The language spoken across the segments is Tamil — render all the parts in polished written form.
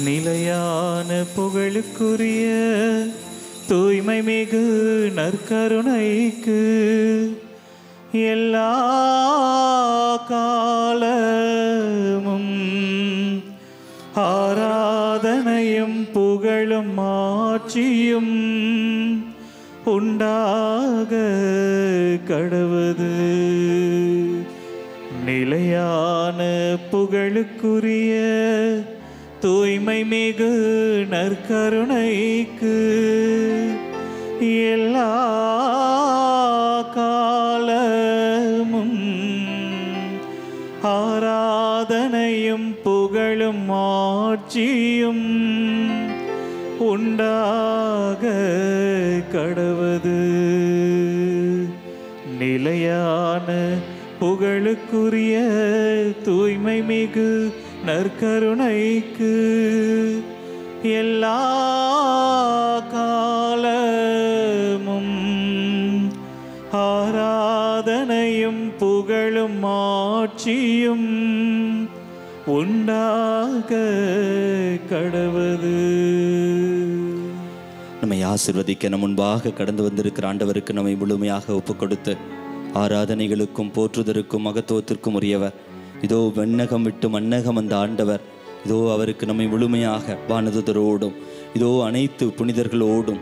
நிலையான புகழுக்குரிய தூய்மை மிகு நற்கருணைக்கு எல்லா காலமும் ஆராதனையும் புகழும் ஆட்சியும் உண்டாக கடவுது. நிலையான புகழுக்குரிய தூய்மை மிகு நற்கருணைக்கு எல்லா காலமும் ஆராதனையும் புகழும் ஆட்சியும் உண்டாக கடவுது. நிலையான புகழுக்குரிய தூய்மை மிகு நற்கருணைக்கு எல்லா காலமும் ஆராதனையும் புகழும் ஆட்சியும் உண்டாக கடவுது. நம்மை ஆசீர்வதிக்க நம் முன்பாக கடந்து வந்திருக்கிற ஆண்டவருக்கு நம்மை முழுமையாக ஒப்புக் கொடுத்து ஆராதனைகளுக்கும் போற்றுதலுக்கும் மகத்துவத்திற்கும் உரியவர். இதோ வெண்ணகம் விட்டு மண்ணகம் வந்த ஆண்டவர். இதோ அவருக்கு நம்மை முழுமையாக வானதுதரோடும் இதோ அனைத்து புனிதர்களோடும்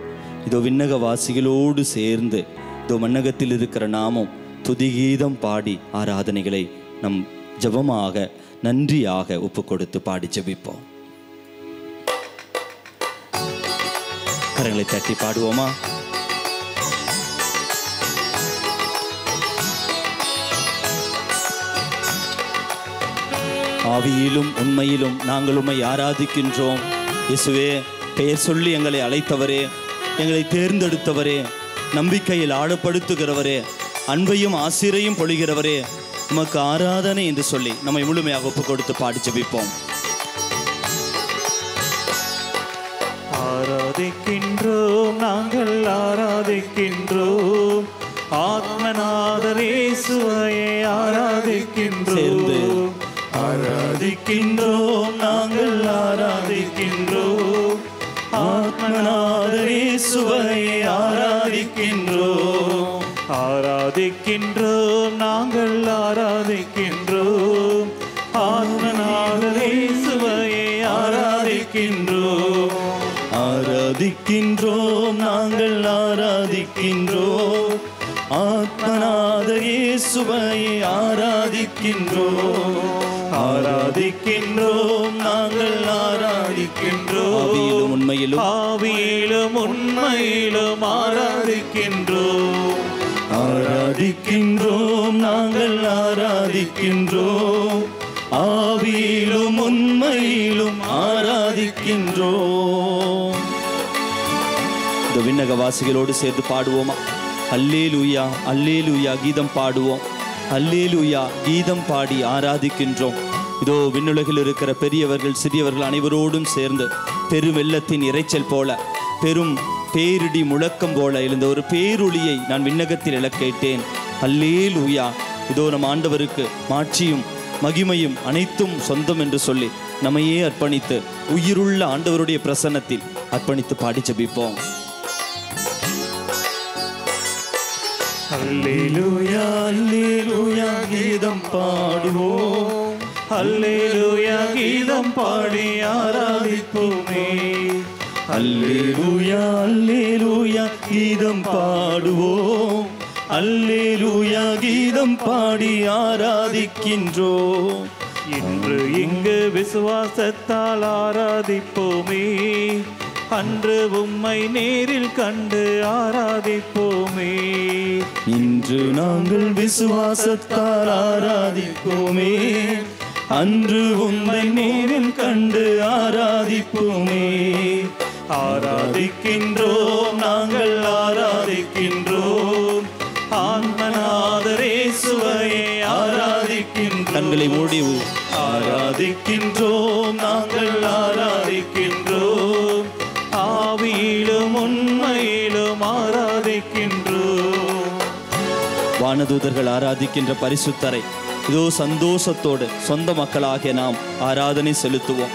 இதோ விண்ணக வாசிகளோடு சேர்ந்து இதோ மண்ணகத்தில் இருக்கிற நாமும் துதிகீதம் பாடி ஆராதனைகளை நம் ஜெபமாக நன்றியாக ஒப்புக் கொடுத்து பாடி ஜெபிப்போம். கரங்களை தட்டி பாடுவோமா? ஆவியிலும் உண்மையிலும் நாங்கள் உம்மை ஆராதிக்கின்றோம். இயேசுவே, பெயர் சொல்லி எங்களை அழைத்தவரே, எங்களை தேர்ந்தெடுத்தவரே, நம்பிக்கையில் ஆழப்படுத்துகிறவரே, அன்பையும் ஆசிரையும் பொழிகிறவரே, உமக்கு ஆராதனை என்று சொல்லி நம்மை முழுமையாக ஒப்புக் கொடுத்து பாடி ஜெபிப்போம். ஆராதிக்கின்றோம், நாங்கள் ஆராதிக்கின்றோம், ஆத்மநாதர் இயேசுவையே ஆராதிக்கின்றோம். ஆராதிக்கின்றோம், நாங்கள் ஆராதிக்கின்றோம், ஆத்மநாதர் இயேசுவையே ஆராதிக்கின்றோம். ஆராதிக்கின்றோம், நாங்கள் ஆராதிக்கின்றோம், ஆத்மநாதர் இயேசுவையே ஆராதிக்கின்றோம். ஆராதிக்கின்றோம், நாங்கள் ஆராதிக்கின்றோம், ஆத்மநாதர் இயேசுவையே ஆராதிக்கின்றோம். ஆராதிக்கின்றோம், நாங்கள் ஆராதிக்கின்றோம், ஆவியிலும் உண்மையிலும் ஆராதிக்கின்றோம். ஆராதிக்கின்றோம், நாங்கள் ஆராதிக்கின்றோம், ஆவியிலும் உண்மையிலும் ஆராதிக்கின்றோம். இந்த விண்ணக வாசிகளோடு சேர்ந்து பாடுவோமா? அல்லேலூயா அல்லேலூயா கீதம் பாடுவோம். அல்லேலூயா கீதம் பாடி ஆராதிக்கின்றோம். இதோ விண்ணுலகில் இருக்கிற பெரியவர்கள் சிறியவர்கள் அனைவரோடும் சேர்ந்து பெருவெள்ளத்தின் இரைச்சல் போல, பெரும் பேரிடி முழக்கம் போல எழுந்த ஒரு பேரொளியை நான் விண்ணகத்தில் எழக் கேட்டேன். அல்லேலூயா. இதோ நம் ஆண்டவருக்கு மாட்சியும் மகிமையும் அனைத்தும் சொந்தம் என்று சொல்லி நம்மையே அர்ப்பணித்து உயிருள்ள ஆண்டவருடைய பிரசன்னத்தில் அர்ப்பணித்து பாடி ஜெபிப்போம். அல்லேலூயா அல்லேலூயா கீதம் பாடுவோம், அல்லேலூயா கீதம் பாடி ஆராதிப்போமே. அல்லேலூயா அல்லேலூயா கீதம் பாடுவோம், அல்லேலூயா கீதம் பாடி ஆராதிக்கின்றோம். இன்று இங்கு விசுவாசத்தால் ஆராதிப்போமே, அன்று உம்மை நேரில் கண்டு ஆராதிப்போமே. இன்று நாங்கள் விசுவாசத்தால் ஆராதிப்போமே, அன்று உம்மை நேரில் கண்டு ஆராதிப்போமே. ஆராதிக்கின்றோம், நாங்கள் ஆராதிக்கின்றோம், ஆத்மநாதர் இயேசுவையே ஆராதிக்கின்றோம். கண்களை மூடி ஆராதிக்கின்றோம், நாங்கள் ஆராதிக்கின்றோம், ஆவியிலும் உண்மையிலும் ஆராதிக்கின்றோம். வானதூதர்கள் ஆராதிக்கின்ற பரிசுத்தரை இதோ சந்தோஷத்தோடு சொந்த மக்களாகிய நாம் ஆராதனை செலுத்துவோம்.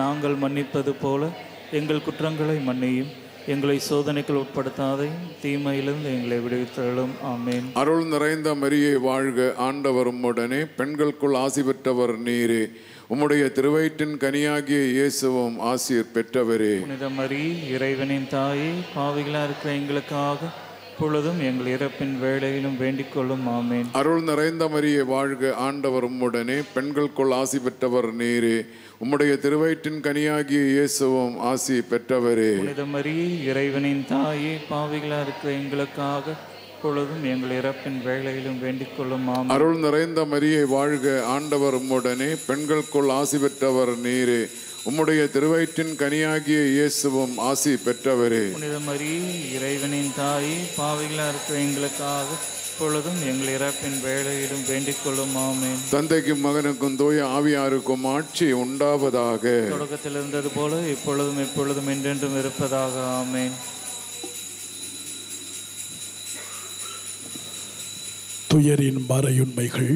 நாங்கள் மன்னிப்பது போல எங்கள் குற்றங்களை மன்னியும். எங்களை சோதனைகள் உட்படுத்தாதையும் தீமையிலிருந்து எங்களை விடுவித்தருளும். ஆமென். அருள் நிறைந்த மரியே வாழ்க, ஆண்டவர் உம்முடனே, பெண்களுக்குள் ஆசி பெற்றவர் நீரே. உம்முடைய திருவயிற்றின் கனியாகிய இயேசுவும் ஆசீர் பெற்றவரே. புனித மரி, இறைவனின் தாயே, பாவிகளாக இருக்கிற எங்களுக்காக இப்பொழுதும் எங்கள் இறப்பின் வேளையிலும் வேண்டிக் கொள்ளும். ஆமென். அருள் நிறைந்த மரியே வாழ்க, ஆண்டவர் உம்முடனே, பெண்களுக்குள் ஆசி பெற்றவர் நீரே. உம்முடைய திருவயிற்றின் கனியாகிய இயேசுவும் ஆசி பெற்றவரே. புனித மரி, இறைவனின் தாயே, பாவிகளாக இருக்கிற எங்களுக்காக இப்பொழுதும் எங்கள் இறப்பின் வேளையிலும் வேண்டிக் கொள்ளும். ஆமென். அருள் நிறைந்த மரியே வாழ்க, ஆண்டவர் உம்முடனே, பெண்களுக்குள் ஆசி பெற்றவர் நீரே. உம்முடைய திருவயிற்றின் கனியாகிய இயேசுவும் ஆசி பெற்றவரே. புனித மரி, இறைவனின் தாயே, பாவிகளாக இருக்கிற எங்களுக்காக இப்பொழுதும் எங்கள் இறப்பின் வேளையிலும் வேண்டிக் கொள்ளும். ஆமென். தந்தைக்கும் மகனுக்கும் தூய ஆவியாருக்கும் ஆட்சி உண்டாவதாக. தொடக்கத்தில் இருந்தது போல இப்பொழுதும் எப்பொழுதும் என்றென்றும் இருப்பதாக. ஆமென். துயரின் மறையுண்மைகள்.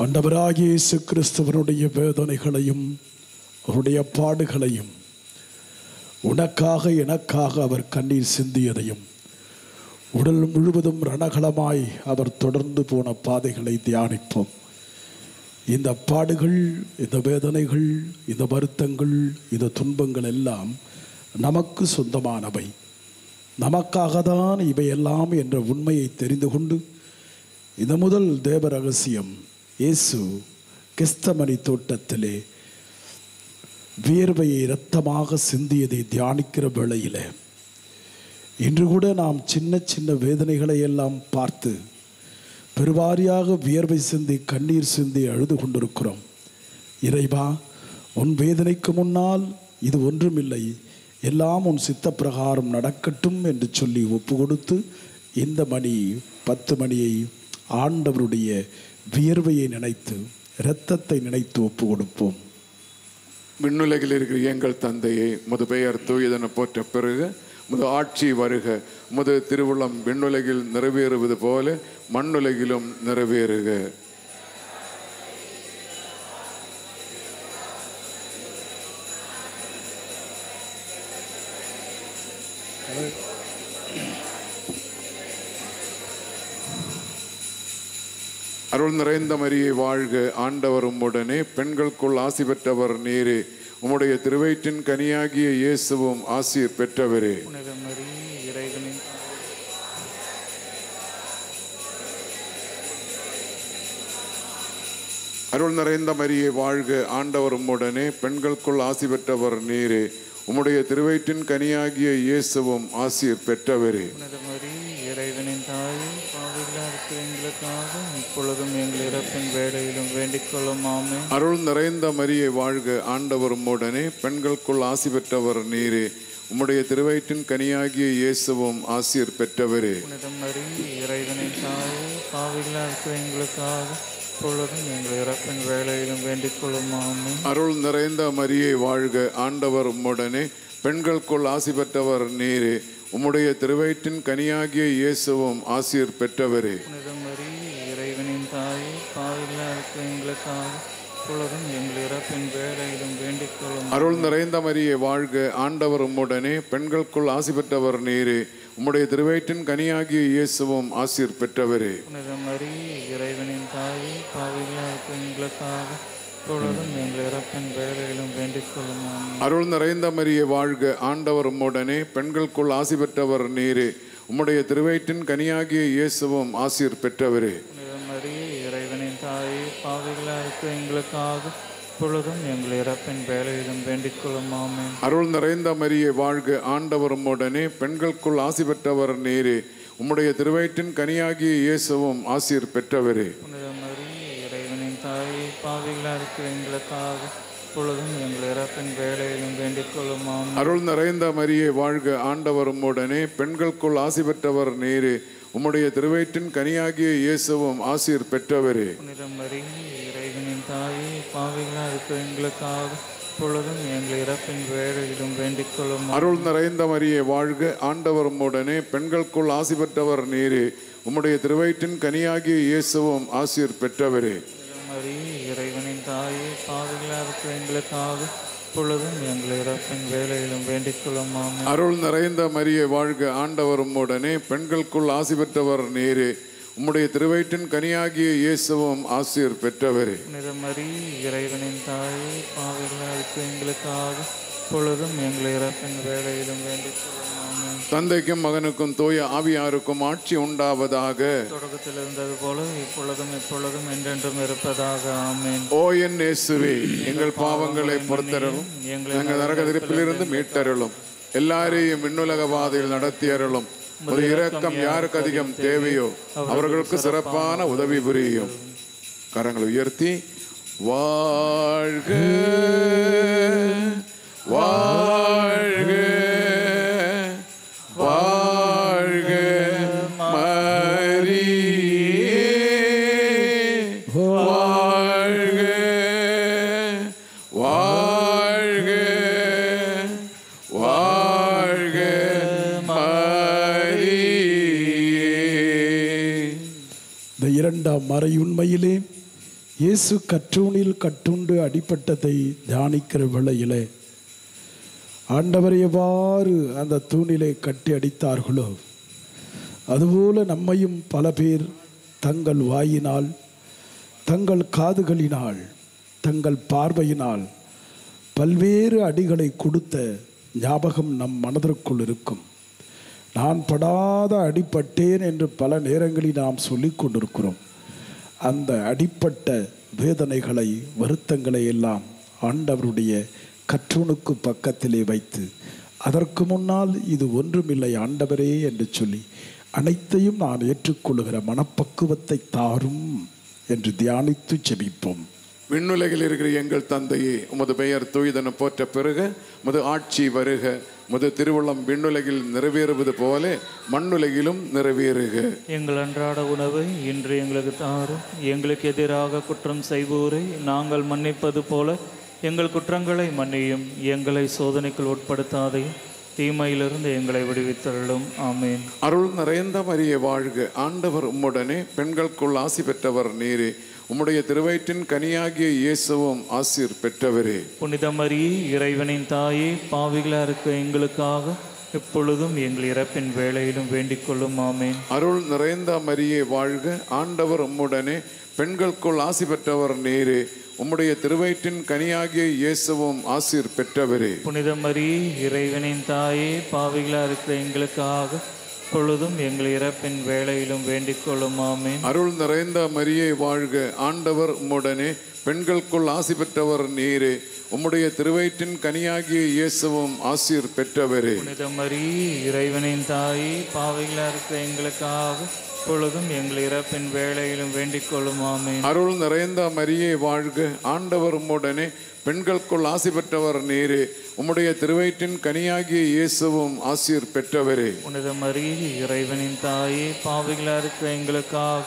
ஆண்டவராகிய இயேசு கிறிஸ்துவனுடைய வேதனைகளையும் அவருடைய பாடுகளையும், உனக்காக எனக்காக அவர் கண்ணீர் சிந்தியதையும், உடல் முழுவதும் ரணகளமாய் அவர் தொடர்ந்து போன பாதைகளை தியானிப்போம். இந்த பாடுகள், இந்த வேதனைகள், இந்த வருத்தங்கள், இந்த துன்பங்கள் எல்லாம் நமக்கு சொந்தமானவை, நமக்காக தான் இவையெல்லாம் என்ற உண்மையை தெரிந்து கொண்டு, இந்த முதல் தேவ ரகசியம், இயேசு கெத்செமனே தோட்டத்திலே வியர்வையை இரத்தமாக சிந்தியதை தியானிக்கிற வேளையில் இன்று கூட நாம் சின்ன சின்ன வேதனைகளை எல்லாம் பார்த்து பெருவாரியாக வியர்வை சிந்தி கண்ணீர் சிந்தி அழுது கொண்டிருக்கிறோம். இறைவா, உன் வேதனைக்கு முன்னால் இது ஒன்றுமில்லை, எல்லாம் உன் சித்த பிரகாரம் நடக்கட்டும் என்று சொல்லி ஒப்பு கொடுத்து இந்த மணி 10 மணியை ஆண்டவருடைய வியர்வையை நினைத்து, இரத்தத்தை நினைத்து ஒப்பு கொடுப்போம். விண்ணுலகில் இருக்கிற எங்கள் தந்தையை, உமது பெயர் தூயதென போற்ற பெருக, உமது ஆட்சி வருக, உமது திருவுளம் விண்ணுலகில் நிறைவேறுவது போல மண்ணுலகிலும் நிறைவேறுக. அருள் நிறைந்த மரியே வாழ்க, ஆண்டவர் உம்முடனே, பெண்களுக்குள் ஆசி பெற்றவர் நீரே. உம்முடைய திருவயிற்றின் கனியாகிய இயேசுவும் ஆசீர் பெற்றவரே. புனித மரி, இறைவனின் அருள் நிறைந்த மரியே வாழ்க, ஆண்டவர் உம்முடனே, பெண்களுக்குள் ஆசி பெற்றவர் நீரே. உம்முடைய திருவயிற்றின் கனியாகிய இயேசுவும் ஆசீர் பெற்றவரே. புனித மரி, இறைவனின் தாயே, பாவிகளாக இருக்கிற எங்களுக்காக இப்பொழுதும் எங்கள் இறப்பின் வேளையிலும் வேண்டிக் கொள்ளும். ஆமென். அருள் நிறைந்த மரியே வாழ்க, ஆண்டவர் உம்முடனே, பெண்களுக்குள் ஆசி பெற்றவர் நீரே. உம்முடைய திருவயிற்றின் கனியாகிய இயேசுவும் ஆசீர் பெற்றவரே. புனித மரி, இறைவனின் தாயே, பாவிகளாக இருக்கிற எங்களுக்காக இப்பொழுதும் எங்கள் இறப்பின் வேளையிலும் வேண்டிக் கொள்ளும். ஆமென். அருள் நிறைந்த மரியே வாழ்க, ஆண்டவர் உம்முடனே, பெண்களுக்குள் ஆசி பெற்றவர் நீரே. உம்முடைய திருவயிற்றின் கனியாகிய இயேசுவும் ஆசீர் பெற்றவரே. புனித மரி, இறைவனின் தாயே, பாவிகளாக இருக்கிற எங்களுக்காக இப்பொழுதும் எங்கள் இறப்பின் வேளையிலும் வேண்டிக் கொள்ளும். அருள் நிறைந்த மரியே வாழ்க, ஆண்டவர் உம்முடனே, பெண்களுக்குள் ஆசி பெற்றவர் நீரே. உம்முடைய திருவயிற்றின் கனியாகிய இயேசுவும் ஆசீர் பெற்றவரே. புனித மரி, இறைவனின் தாயே, பாவிகளாக இருக்கிற எங்களுக்காக இப்பொழுதும் எங்கள் இறப்பின் வேளையிலும் வேண்டிக் கொள்ளும். ஆமென். அருள் நிறைந்த மரியே வாழ்க, ஆண்டவர் உம்முடனே, பெண்களுக்குள் ஆசி பெற்றவர் நீரே. உம்முடைய திருவயிற்றின் கனியாகிய இயேசுவும் ஆசீர் பெற்றவரே. புனித மரி, இறைவனின் தாயே, பாவிகளாக இருக்கிற எங்களுக்காக இப்பொழுதும் எங்கள் இறப்பின் வேளையிலும் வேண்டிக் கொள்ளும். ஆமென். அருள் நிறைந்த மரியே வாழ்க, ஆண்டவர் உம்முடனே, பெண்களுக்குள் ஆசி பெற்றவர் நீரே. உம்முடைய திருவயிற்றின் கனியாகிய இயேசுவும் ஆசீர் பெற்றவரே. புனித மரி, இறைவனின் தாயே, பாவிகளாக இருக்கிற எங்களுக்காக இப்பொழுதும் எங்கள் இறப்பின் வேளையிலும் வேண்டிக் கொள்ளும். ஆமென். அருள் நிறைந்த மரியே வாழ்க, ஆண்டவர் உம்முடனே, பெண்களுக்குள் ஆசி பெற்றவர் நீரே. உம்முடைய திருவயிற்றின் கனியாகிய இயேசுவும் ஆசீர் பெற்றவரே. புனித மரி, இறைவனின் தாயே, பாவிகளாக இருக்கிற எங்களுக்காக இப்பொழுதும் எங்கள் இறப்பின் வேளையிலும் வேண்டிக் கொள்ளும். அருள் நிறைந்த மரியே வாழ்க, ஆண்டவர் உம்முடனே, பெண்களுக்குள் ஆசி பெற்றவர் நீரே. உம்முடைய திருவயிற்றின் கனியாகிய இயேசுவும் ஆசீர் பெற்றவரே. புனித மரி, இறைவனின் தாயே, பாவிகளா இருக்கிற எங்களுக்காக இப்பொழுதும் எங்கள் இறப்பின் வேலையிலும் வேண்டிக் கொள்ளும். ஆமென். அருள் நிறைந்த மரியே வாழ்க, ஆண்டவர் உம்முடனே, பெண்களுக்குள் ஆசி பெற்றவர் நீரே. உம்முடைய திருவயிற்றின் கனியாகிய இயேசுவும் ஆசீர் பெற்றவரே. புனித மரி இறைவனின் தாயே, பாவிகளா இருக்கிற எங்களுக்காக இப்பொழுதும் எங்கள் இறப்பின் வேலையிலும் வேண்டிக் கொள்ளும். ஆமென். தந்தைக்கும் மகனுக்கும் தூய ஆவியாருக்கும் ஆட்சி உண்டாவதாக. தொடக்கத்தில் இருந்தது போல இப்பொழுதும் எப்பொழுதும் என்றென்றும் இருப்பதாக. ஆமென். ஓ என் இயேசுவே, எங்கள் பாவங்களை பொறுத்தருளும், எங்கள் நரக திருப்பிலிருந்து மீட்டருளும், எல்லாரையும் விண்ணுலக பாதையில் நடத்தியருளும். ஒரு இரக்கம் யாருக்கு அதிகம் தேவையோ அவர்களுக்கு சிறப்பான உதவி புரியும். கரங்களை உயர்த்தி வாழ்க வாழ்க வாழ்க மரியே, வாழ்க வாழ்க வாழ்க இந்த இரண்டாம் மறையுண்மையிலே இயேசு கற்றூனில் கட்டுண்டு அடிப்பட்டதை தியானிக்கிற வேளையிலே ஆண்டவர் எவ்வாறு அந்த தூணிலே கட்டி அடித்தார்களோ அதுபோல நம்மையும் பல பேர் தங்கள் வாயினால், தங்கள் காதுகளினால், தங்கள் பார்வையினால் பல்வேறு அடிகளை கொடுத்த ஞாபகம் நம் மனதிற்குள் இருக்கும். நான் படாத அடிப்பட்டேன் என்று பல நேரங்களில் நாம் சொல்லிக் கொண்டிருக்கிறோம். அந்த அடிப்பட்ட வேதனைகளை, வருத்தங்களை எல்லாம் ஆண்டவருடைய கற்றூனுக்கு பக்கத்திலே வைத்து அதற்கு முன்னால் இது ஒன்றுமில்லை ஆண்டவரே என்று சொல்லி அனைத்தையும் நான் ஏற்றுக்கொள்ளுகிற மனப்பக்குவத்தை தாரும் என்று தியானித்து ஜெபிப்போம். விண்ணுலகில் இருக்கிற எங்கள் தந்தையே, உமது பெயர் தூயதென போற்ற பெருக, உமது ஆட்சி வருக, உமது திருவுள்ளம் விண்ணுலகில் நிறைவேறுவது போல மண்ணுலகிலும் நிறைவேறுக. எங்கள் அன்றாட உணவை இன்று எங்களுக்கு தாரும். எங்களுக்கு எதிராக குற்றம் செய்வோரை நாங்கள் மன்னிப்பது போல எங்கள் குற்றங்களை மன்னியும். எங்களை சோதனைக்குள் உட்படுத்தாதையும் தீமையிலிருந்து எங்களை விடுவித்தருளும். ஆமேன். அருள் நிறைந்த மரியே வாழ்க, ஆண்டவர் உம்முடனே, பெண்களுக்குள் ஆசி பெற்றவர் நீரே. உம்முடைய திருவயிற்றின் கனியாகிய இயேசுவும் ஆசீர் பெற்றவரே. புனித மரியே, இறைவனின் தாயே, பாவிகளா இருக்க எங்களுக்காக எப்பொழுதும் எங்கள் இறப்பின் வேளையிலும் வேண்டிக் கொள்ளும். ஆமேன். அருள் நிறைந்த மரியே வாழ்க, ஆண்டவர் உம்முடனே, பெண்களுக்குள் ஆசி பெற்றவர் நீரே. உம்முடைய திருவயிற்றின் கனியாகிய இயேசுவும் ஆசீர் பெற்றவரே. புனித மரியே, இறைவனின் தாயே, பாவிகளா இருக்கிற எங்களுக்காக இப்பொழுதும் எங்கள் இறப்பின் வேளையிலும் வேண்டிக் கொள்ளும். ஆமேன். அருள் நிறைந்த மரியே வாழ்க, ஆண்டவர் உம்முடனே, பெண்களுக்குள் ஆசி பெற்றவர் நீரே. உம்முடைய திருவயிற்றின் கனியாகிய இயேசுவும் ஆசீர் பெற்றவரே. புனித மரியே, இறைவனின் தாயே, பாவிகளா இருக்கிற எங்களுக்காக இப்பொழுதும் எங்கள் இறப்பின் வேளையிலும் வேண்டிக் கொள்ளும். ஆமேன். அருள் நிறைந்த மரியே வாழ்க, ஆண்டவர் உம்முடனே, பெண்களுக்குள் ஆசி பெற்றவர் நீரே. உம்முடைய திருவயிற்றின் கனியாகிய இயேசுவும் ஆசீர் பெற்றவரே. புனித மரியே, இறைவனின் தாயே, பாவிகளா இருக்கிற எங்களுக்காக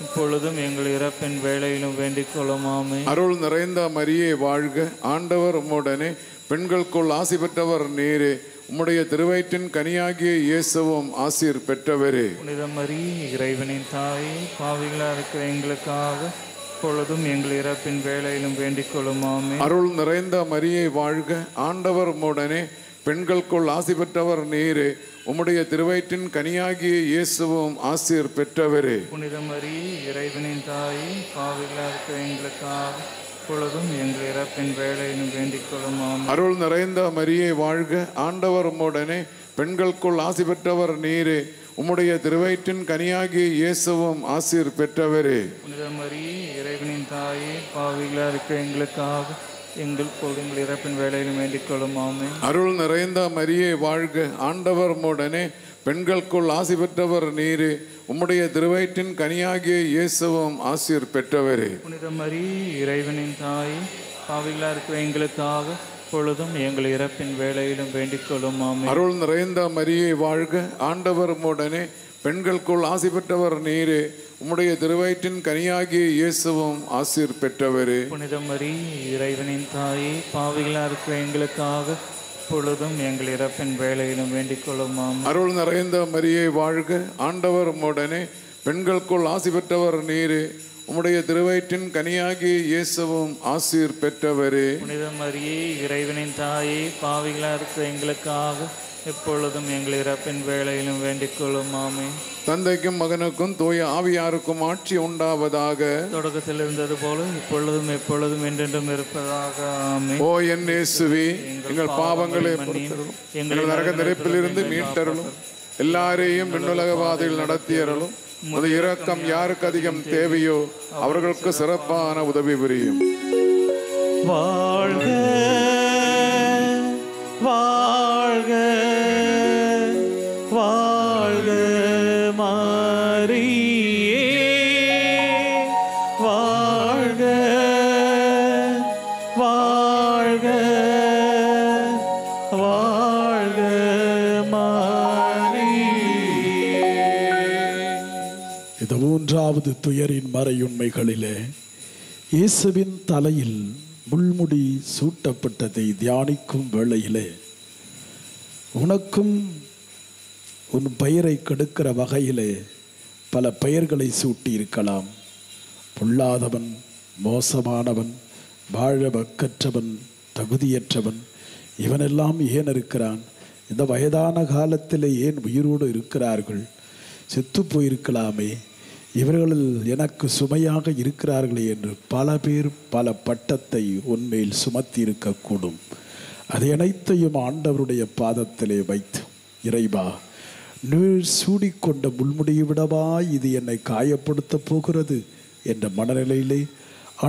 இப்பொழுதும் எங்கள் இறப்பின் வேளையிலும் வேண்டிக் கொள்ளும். ஆமேன். அருள் நிறைந்த மரியே வாழ்க, ஆண்டவர் உம்முடனே, பெண்களுக்குள் ஆசி பெற்றவர் நீரே. உம்முடைய திருவயிற்றின் கனியாகிய இயேசுவும் ஆசீர் பெற்றவரே. புனித மரியே, இறைவனின் தாயே, பாவிகளா இருக்கிற எங்களுக்காக இப்பொழுதும் எங்கள் இறப்பின் வேளையிலும் வேண்டிக் கொள்ளும். ஆமேன். அருள் நிறைந்த மரியே வாழ்க, ஆண்டவர் உம்முடனே, பெண்களுக்குள் ஆசி பெற்றவர் நீரே. உம்முடைய திருவயிற்றின் கனியாகிய இயேசுவும் ஆசீர் பெற்றவரே. புனித மரியே, இறைவனின் தாயே, பாவிகளா இருக்கிற எங்களுக்காக இப்பொழுதும் எங்கள் இறப்பின் வேளையிலும் வேண்டிக் கொள்ளும். ஆமேன். அருள் நிறைந்த மரியே வாழ்க, ஆண்டவர் உம்முடனே, பெண்களுக்குள் ஆசி பெற்றவர் நீரே. உம்முடைய திருவயிற்றின் கனியாகிய இயேசுவும் ஆசீர் பெற்றவரே. புனித மரியே, இறைவனின் தாயே, பாவிகளா இருக்கிற எங்களுக்காக எங்கள் இறப்பின் வேளையிலும் வேண்டிக் கொள்ளும். ஆமேன். அருள் நிறைந்த மரியே வாழ்க, ஆண்டவர் உம்முடனே, பெண்களுக்குள் ஆசி பெற்றவர் நீரே. உம்முடைய திருவயிற்றின் கனியாகிய இயேசுவும் ஆசீர் பெற்றவரே. புனித மரியே, இறைவனின் தாயே, பாவிகளா இருக்கிற எங்களுக்காக இப்பொழுதும் எங்கள் இறப்பின் வேளையிலும் வேண்டிக் கொள்ளும். ஆமேன். அருள் நிறைந்த மரியே வாழ்க, ஆண்டவர் உம்முடனே, பெண்களுக்குள் ஆசி பெற்றவர் நீரே. உம்முடைய திருவயிற்றின் கனியாகிய இயேசுவும் ஆசீர் பெற்றவரே. புனித மரியே, இறைவனின் தாயே, பாவிகளா இருக்கிற எங்களுக்காக இப்பொழுதும் எங்கள் இறப்பின் வேளையிலும் வேண்டிக் கொள்ளும். ஆமேன். அருள் நிறைந்த மரியே வாழ்க, ஆண்டவர் உம்முடனே, பெண்களுக்குள் ஆசி பெற்றவர் நீரே. உம்முடைய திருவயிற்றின் கனியாகிய இயேசுவும் ஆசீர் பெற்றவரே. புனித மரியே, இறைவனின் தாயே, பாவிகளாக இருக்க எங்களுக்காக எப்பொழுதும் எங்கள் இறப்பின் வேளையிலும் வேண்டிக் கொள்ளும். ஆமென். தந்தைக்கும் மகனுக்கும் தூய ஆவியாருக்கும் ஆட்சி உண்டாவதாக. தொடக்கத்தில் இருந்தது போல இப்பொழுதும் எப்பொழுதும் என்றென்றும் இருப்பதாக. ஆமென். ஓ என் இயேசுவே, எங்கள் பாவங்களை பொறுத்தருளும், எங்கள் நரக நெருப்பிலிருந்து மீட்டருளும், எல்லாரையும் விண்ணுலக பாதையில் நடத்தியருளும். உமது இரக்கம் யாருக்கு அதிகம் தேவையோ அவர்களுக்கு சிறப்பான உதவி புரியும். வாழ்க வாழ்க வாழ்க மரியே, வாழ்க வாழ்க வாழ்க மரியே. இது மூன்றாவது துயரின் மறையுண்மைகளிலே இயேசுவின் தலையில் முள்முடி சூட்டப்பட்டதை தியானிக்கும் வேளையிலே உனக்கும் உன் பெயரை கெடுக்கிற வகையிலே பல பெயர்களை சூட்டி இருக்கலாம். பொல்லாதவன், மோசமானவன், வாழ வக்கற்றவன், தகுதியற்றவன், இவனெல்லாம் ஏன் இருக்கிறான்? இந்த வயதான காலத்தில் ஏன் உயிரோடு இருக்கிறார்கள்? செத்து போயிருக்கலாமே, இவர்களில் எனக்கு சுமையாக இருக்கிறார்களே என்று பல பேர் பல பட்டத்தை உன்மேல் சுமத்தி இருக்கக்கூடும். அதை அனைத்தையும் ஆண்டவருடைய பாதத்திலே வைத்து, இறைவா, நீர் சூடிக்கொண்ட முள்முடியை விடவா இது என்னை காயப்படுத்த போகிறது என்ற மனநிலையிலே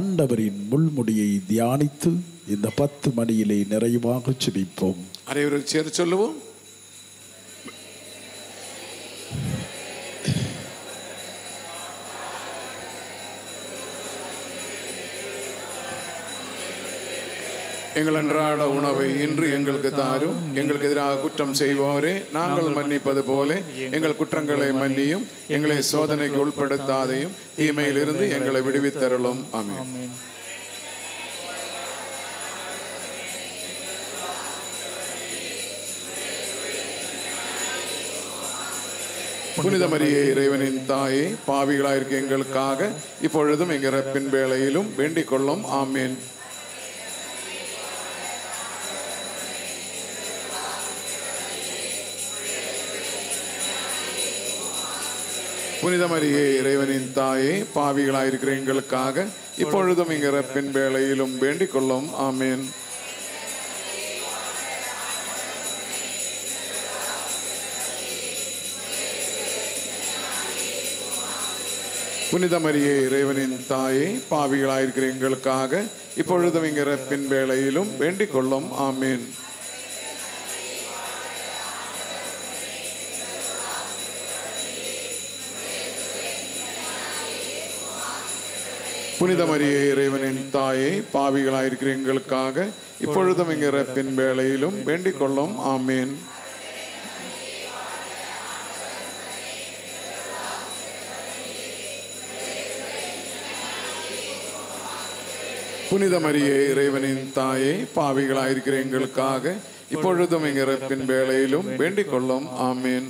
ஆண்டவரின் முள்முடியை தியானித்து இந்த 10 மணியிலே நிறைவாக ஜெபிப்போம். அனைவரும் சேர்ந்து சொல்லுவோம். எங்கள் அன்றாட உணவை இன்று எங்களுக்கு தாரும். எங்களுக்கு எதிராக குற்றம் செய்வோரே நாங்கள் மன்னிப்பது போல எங்கள் குற்றங்களை மன்னியும். எங்களை சோதனைக்கு உட்படுத்தாதையும் தீமையிலிருந்து எங்களை விடுவித்தருளும். ஆமென். புனித மரியே, இறைவனின் தாயே, பாவிகளாயிருக்க எங்களுக்காக இப்பொழுதும் எங்கள் இறப்பின் வேளையிலும் வேண்டிக் கொள்ளும். ஆமென். புனித மரியே, இறைவனின் தாயே, பாவிகளாயிருக்கிற எங்களுக்காக இப்பொழுதும் எங்கள் இறப்பின் வேளையிலும் வேண்டிக் கொள்ளும். ஆமென். புனித மரியே, இறைவனின் தாயே, பாவிகளாயிருக்கிற எங்களுக்காக இப்பொழுதும் எங்கள் இறப்பின் வேளையிலும் வேண்டிக் கொள்ளும். ஆமென். புனித மரியே, இறைவனின் தாயே, பாவிகளாயிருக்கிற எங்களுக்காக இப்பொழுதும் எங்கள் இறப்பின் வேளையிலும் வேண்டிக் கொள்ளும். ஆமென். புனித மரியே, இறைவனின் தாயே, பாவிகளாயிருக்கிற எங்களுக்காக இப்பொழுதும் எங்கள் இறப்பின் வேளையிலும் வேண்டிக் கொள்ளும். ஆமென்.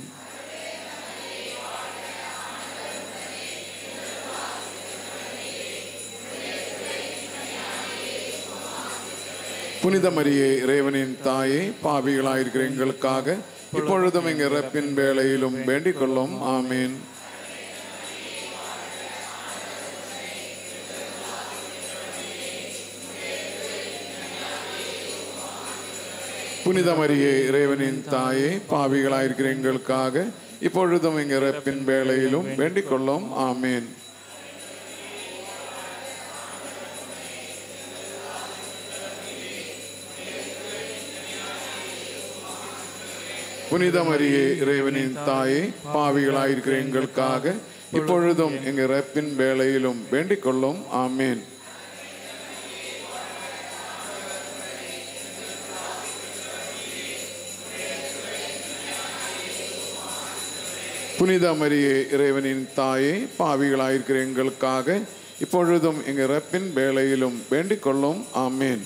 புனித மரியே, இறைவனின் தாயே, பாவிகளாயிருக்கிற எங்களுக்காக இப்பொழுதும் எங்கள் இறப்பின் வேளையிலும் வேண்டிக் கொள்ளும். ஆமென். புனித மரியே, இறைவனின் தாயே, பாவிகளாயிருக்கிற எங்களுக்காக இப்பொழுதும் எங்கள் இறப்பின் வேளையிலும் வேண்டிக் கொள்ளும். ஆமென். புனித மரியே, இறைவனின் தாயே, பாவிகளாயிருக்கிற எங்களுக்காக இப்பொழுதும் எங்கள் இறப்பின் வேளையிலும் வேண்டிக் கொள்ளும். ஆமென். புனித மரியே, இறைவனின் தாயே, பாவிகளாயிருக்கிற எங்களுக்காக இப்பொழுதும் எங்கள் இறப்பின் வேளையிலும் வேண்டிக் கொள்ளும். ஆமென்.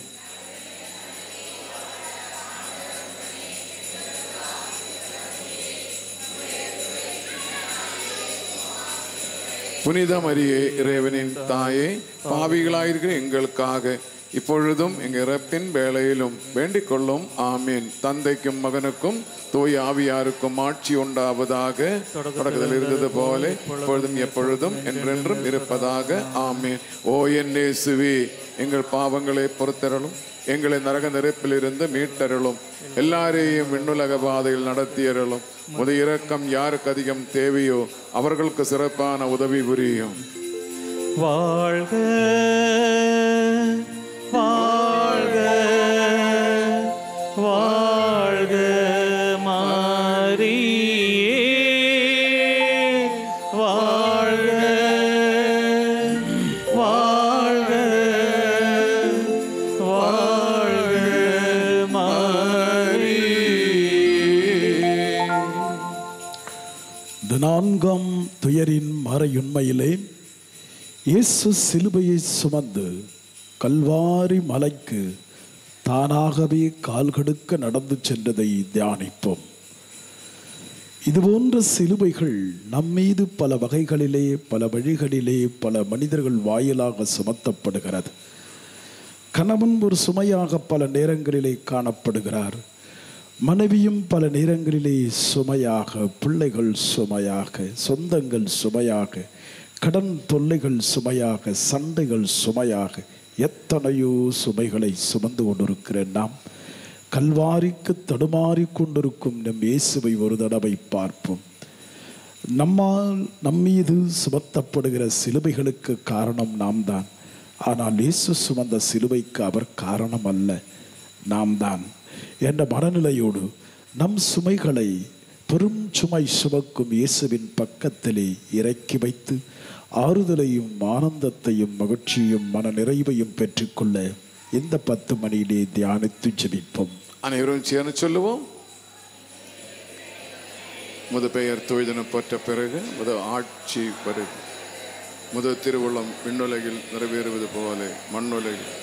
புனித மரியே இறைவனின் தாயே, பாவிகளாயிருக்கிற எங்களுக்காக இப்பொழுதும் எங்கள் இறப்பின் வேளையிலும் வேண்டிக் கொள்ளும். ஆமீன். தந்தைக்கும் மகனுக்கும் தூய ஆவியாருக்கும் ஆட்சி உண்டாவதாக, தொடக்கத்தில் இருந்தது போல இப்பொழுதும் எப்பொழுதும் என்றென்றும் இருப்பதாக. ஆமீன். ஓ என் இயேசுவே, எங்கள் பாவங்களை பொறுத்தருளும், எங்களை நரக நெருப்பிலிருந்து மீட்டருளும், எல்லாரையும் விண்ணுலக பாதையில் நடத்தியருளும். முத இரக்கம் யாருக்கு அதிகம் தேவையோ அவர்களுக்கு சிறப்பான உதவி புரியும். வாழ்க வாழ்க வாழ்க மரியே, வாழ்க வாழ்க வாழ்க மரியே. இந்த நான்காம் துயரின் மறையுண்மையிலே இயேசு சிலுவையை சுமந்து கல்வாரி மலைக்கு தானாகவே கால்கடுக்க நடந்து சென்றதை தியானிப்போம். இதுபோன்ற சிலுவைகள் நம்மீது பல வகைகளிலே, பல வழிகளிலே, பல மனிதர்கள் வாயிலாக சுமத்தப்படுகிறது. கணவன் ஒரு சுமையாக பல நேரங்களிலே காணப்படுகிறார். மனைவியும் பல நேரங்களிலே சுமையாக, பிள்ளைகள் சுமையாக, சொந்தங்கள் சுமையாக, கடன் தொல்லைகள் சுமையாக, சண்டைகள் சுமையாக, எத்தனையோ சுமைகளை சுமந்து கொண்டிருக்கிற நாம் கல்வாரிக்கு தடுமாறி கொண்டிருக்கும் நம் இயேசுவை ஒரு தடவை பார்ப்போம். நம்மீது சுமத்தப்படுகிற சிலுவைகளுக்கு காரணம் நாம் தான். ஆனால் இயேசு சுமந்த சிலுவைக்கு அவர் காரணம் அல்ல, நாம் தான் என்ற மனநிலையோடு நம் சுமைகளை பெரும் சுமை சுமக்கும் இயேசுவின் பக்கத்திலே இறக்கி வைத்து ஆறுதலையும் ஆனந்தத்தையும் மகிழ்ச்சியும் மன நிறைவையும் பெற்றுக்கொள்ள இந்த 10 மணியிலே தியானித்து ஜெபிப்போம். அனைவரும் சேர்ந்து சொல்லுவோம். முத பெயர் தூய்தன பெற்ற பிறகு முத ஆட்சி வருக, முத திருவுள்ளம் விண்ணுலகில் நிறைவேறுவது போல மண்ணுலகில்.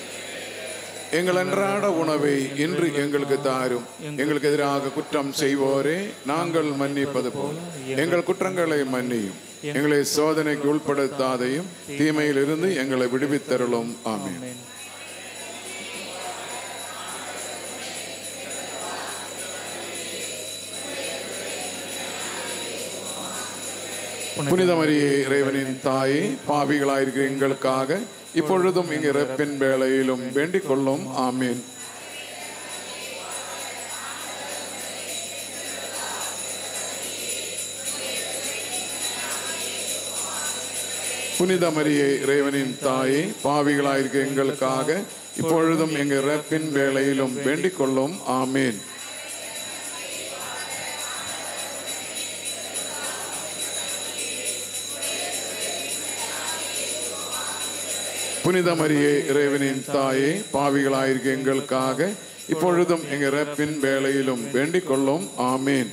எங்கள் அன்றாட உணவை இன்று எங்களுக்கு தாரும். எங்களுக்கு எதிராக குற்றம் செய்வோரே நாங்கள் மன்னிப்பது போல எங்கள் குற்றங்களை மன்னியும். எங்களை சோதனைக்கு உட்படுத்தாதையும் தீமையிலிருந்து எங்களை விடுவித்தருளும். ஆமென். புனித மரியே இறைவனின் தாயே, பாவிகளாயிருக்கிற எங்களுக்காக இப்பொழுதும் இங்கு இறப்பின் வேளையிலும் வேண்டிக் கொள்ளும். ஆமீன். புனித மரியே இறைவனின் தாயே, பாவிகளாயிருக்கிற எங்களுக்காக இப்பொழுதும் எங்கள் இறப்பின் வேளையிலும் வேண்டிக் கொள்ளும். ஆமீன். புனித மரியே இறைவனின் தாயே, பாவிகளாயிருக்கிற எங்களுக்காக இப்பொழுதும் எங்கள் இறப்பின் வேளையிலும் வேண்டிக் கொள்ளும். ஆமீன்.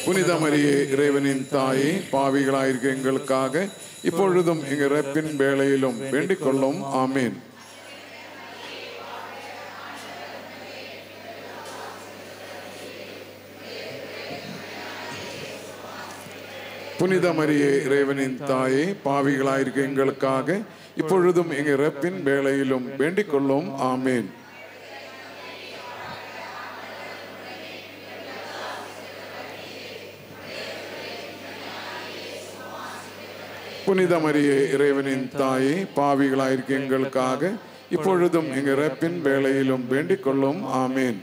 புனித மரியே இறைவனின் தாயே, பாவிகளாயிருக்கிற எங்களுக்காக இப்பொழுதும் எங்கள் இறப்பின் வேளையிலும் வேண்டிக் கொள்ளும். ஆமீன். புனித மரியே இறைவனின் தாயே, பாவிகளாயிருக்கிற எங்களுக்காக இப்பொழுதும் எங்கள் இறப்பின் வேளையிலும் வேண்டிக் கொள்ளும். ஆமீன். புனித மரியே இறைவனின் தாயே, பாவிகளாயிருக்கிற எங்களுக்காக இப்பொழுதும் எங்கள் இறப்பின் வேளையிலும் வேண்டிக் கொள்ளும். ஆமீன்.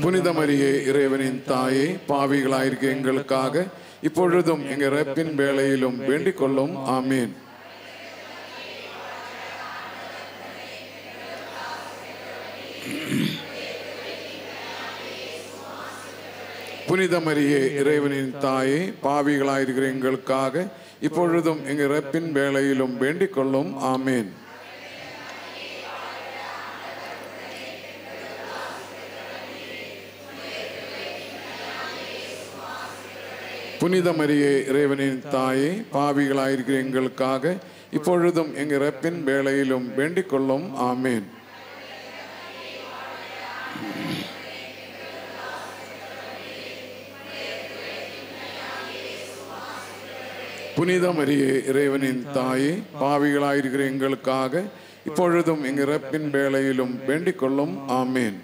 புனித மரியே இறைவனின் தாயே, பாவிகளாயிருக்கிற எங்களுக்காக இப்பொழுதும் எங்கள் இறப்பின் வேளையிலும் வேண்டிக் கொள்ளும். ஆமீன். புனித மரியே இறைவனின் தாயே, பாவிகளாயிருக்கிற எங்களுக்காக இப்பொழுதும் எங்கள் இறப்பின் வேளையிலும் வேண்டிக் கொள்ளும். ஆமீன். புனித மரியே இறைவனின் தாயே, பாவிகளாயிருக்கிற எங்களுக்காக இப்பொழுதும் எங்கள் இறப்பின் வேளையிலும் வேண்டிக் கொள்ளும். ஆமேன். புனித மரியே இறைவனின் தாயே, பாவிகளாயிருக்கிற எங்களுக்காக இப்பொழுதும் எங்கள் இறப்பின் வேளையிலும் வேண்டிக் கொள்ளும். ஆமேன்.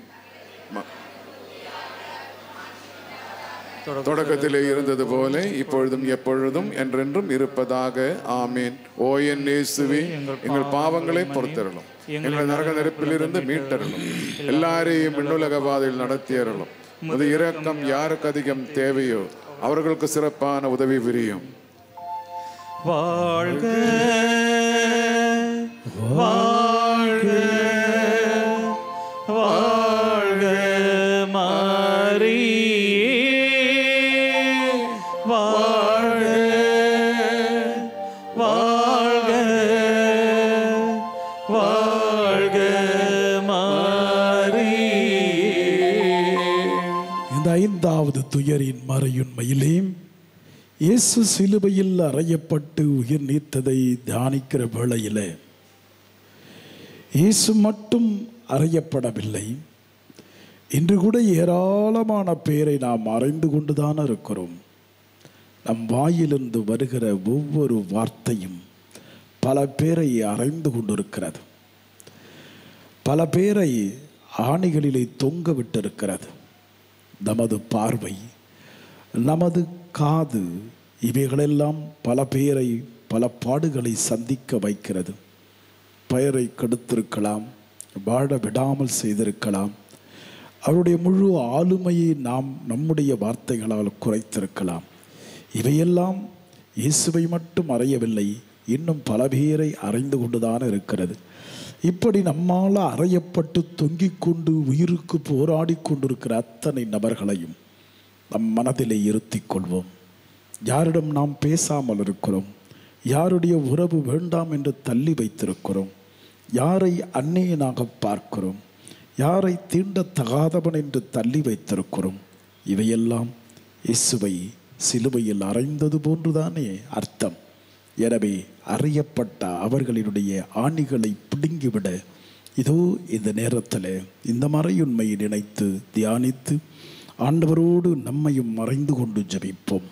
தொடக்கத்திலே இருந்தது போல இப்பொழுதும் எப்பொழுதும் என்றென்றும் இருப்பதாக. ஆமேன். ஓ என் இயேசுவே, எங்கள் பாவங்களை பொறுத்தருளும், எங்கள் நரக நெருப்பிலிருந்து மீட்டருளும், எல்லாரையும் விண்ணுலக பாதையில் நடத்தியருளும். அது இரக்கம் யாருக்கு அதிகம் தேவையோ அவர்களுக்கு சிறப்பான உதவி புரியும். வாழ்க வாழ்க வாழ்க மரியே, வாழ்க வாழ்க வாழ்க மரியே. இந்த ஐந்தாவது துயரின் மறையுண்மையிலே இயேசு சிலுவையில் அறையப்பட்டு உயிர் நீத்ததை தியானிக்கிற வேளையில் இயேசு மட்டும் அறையப்படவில்லை. இன்று கூட ஏராளமான பேரை நாம் அறிந்து கொண்டுதான் இருக்கிறோம். நம் வாயிலிருந்து வருகிற ஒவ்வொரு வார்த்தையும் பல பேரை அறைந்து கொண்டிருக்கிறது, பல பேரை ஆணிகளிலே தொங்க விட்டிருக்கிறது. நமது பார்வை, நமது காது, இவைகளெல்லாம் பல பேரை பல பாடுகளை சந்திக்க வைக்கிறது. பெயரை கெடுத்திருக்கலாம், வாழ விடாமல் செய்திருக்கலாம், அவருடைய முழு ஆளுமையை நாம் நம்முடைய வார்த்தைகளால் குறைத்திருக்கலாம். இவையெல்லாம் இயேசுவை மட்டும் அறையவில்லை, இன்னும் பல பேரை அறைந்து கொண்டுதான் இருக்கிறது. இப்படி நம்மால் அறையப்பட்டு தொங்கிக் கொண்டு உயிருக்கு போராடி கொண்டிருக்கிற அத்தனை நபர்களையும் நம் மனதிலே இருத்தி கொள்வோம். யாரிடம் நாம் பேசாமல் இருக்கிறோம், யாருடைய உறவு வேண்டாம் என்று தள்ளி வைத்திருக்கிறோம், யாரை அந்நியனாக பார்க்கிறோம், யாரை தீண்டத்தகாதவன் என்று தள்ளி வைத்திருக்கிறோம். இவையெல்லாம் இயேசுவை சிலுவையில் அறைந்தது போன்றுதானே அர்த்தம். எனவே அறியப்பட்ட அவர்களினுடைய ஆணிகளை பிடுங்கிவிட இதோ இந்த நேரத்தில் இந்த மறையுண்மையை நினைத்து தியானித்து ஆண்டவரோடு நம்மையும் மறைந்து கொண்டு ஜெபிப்போம்.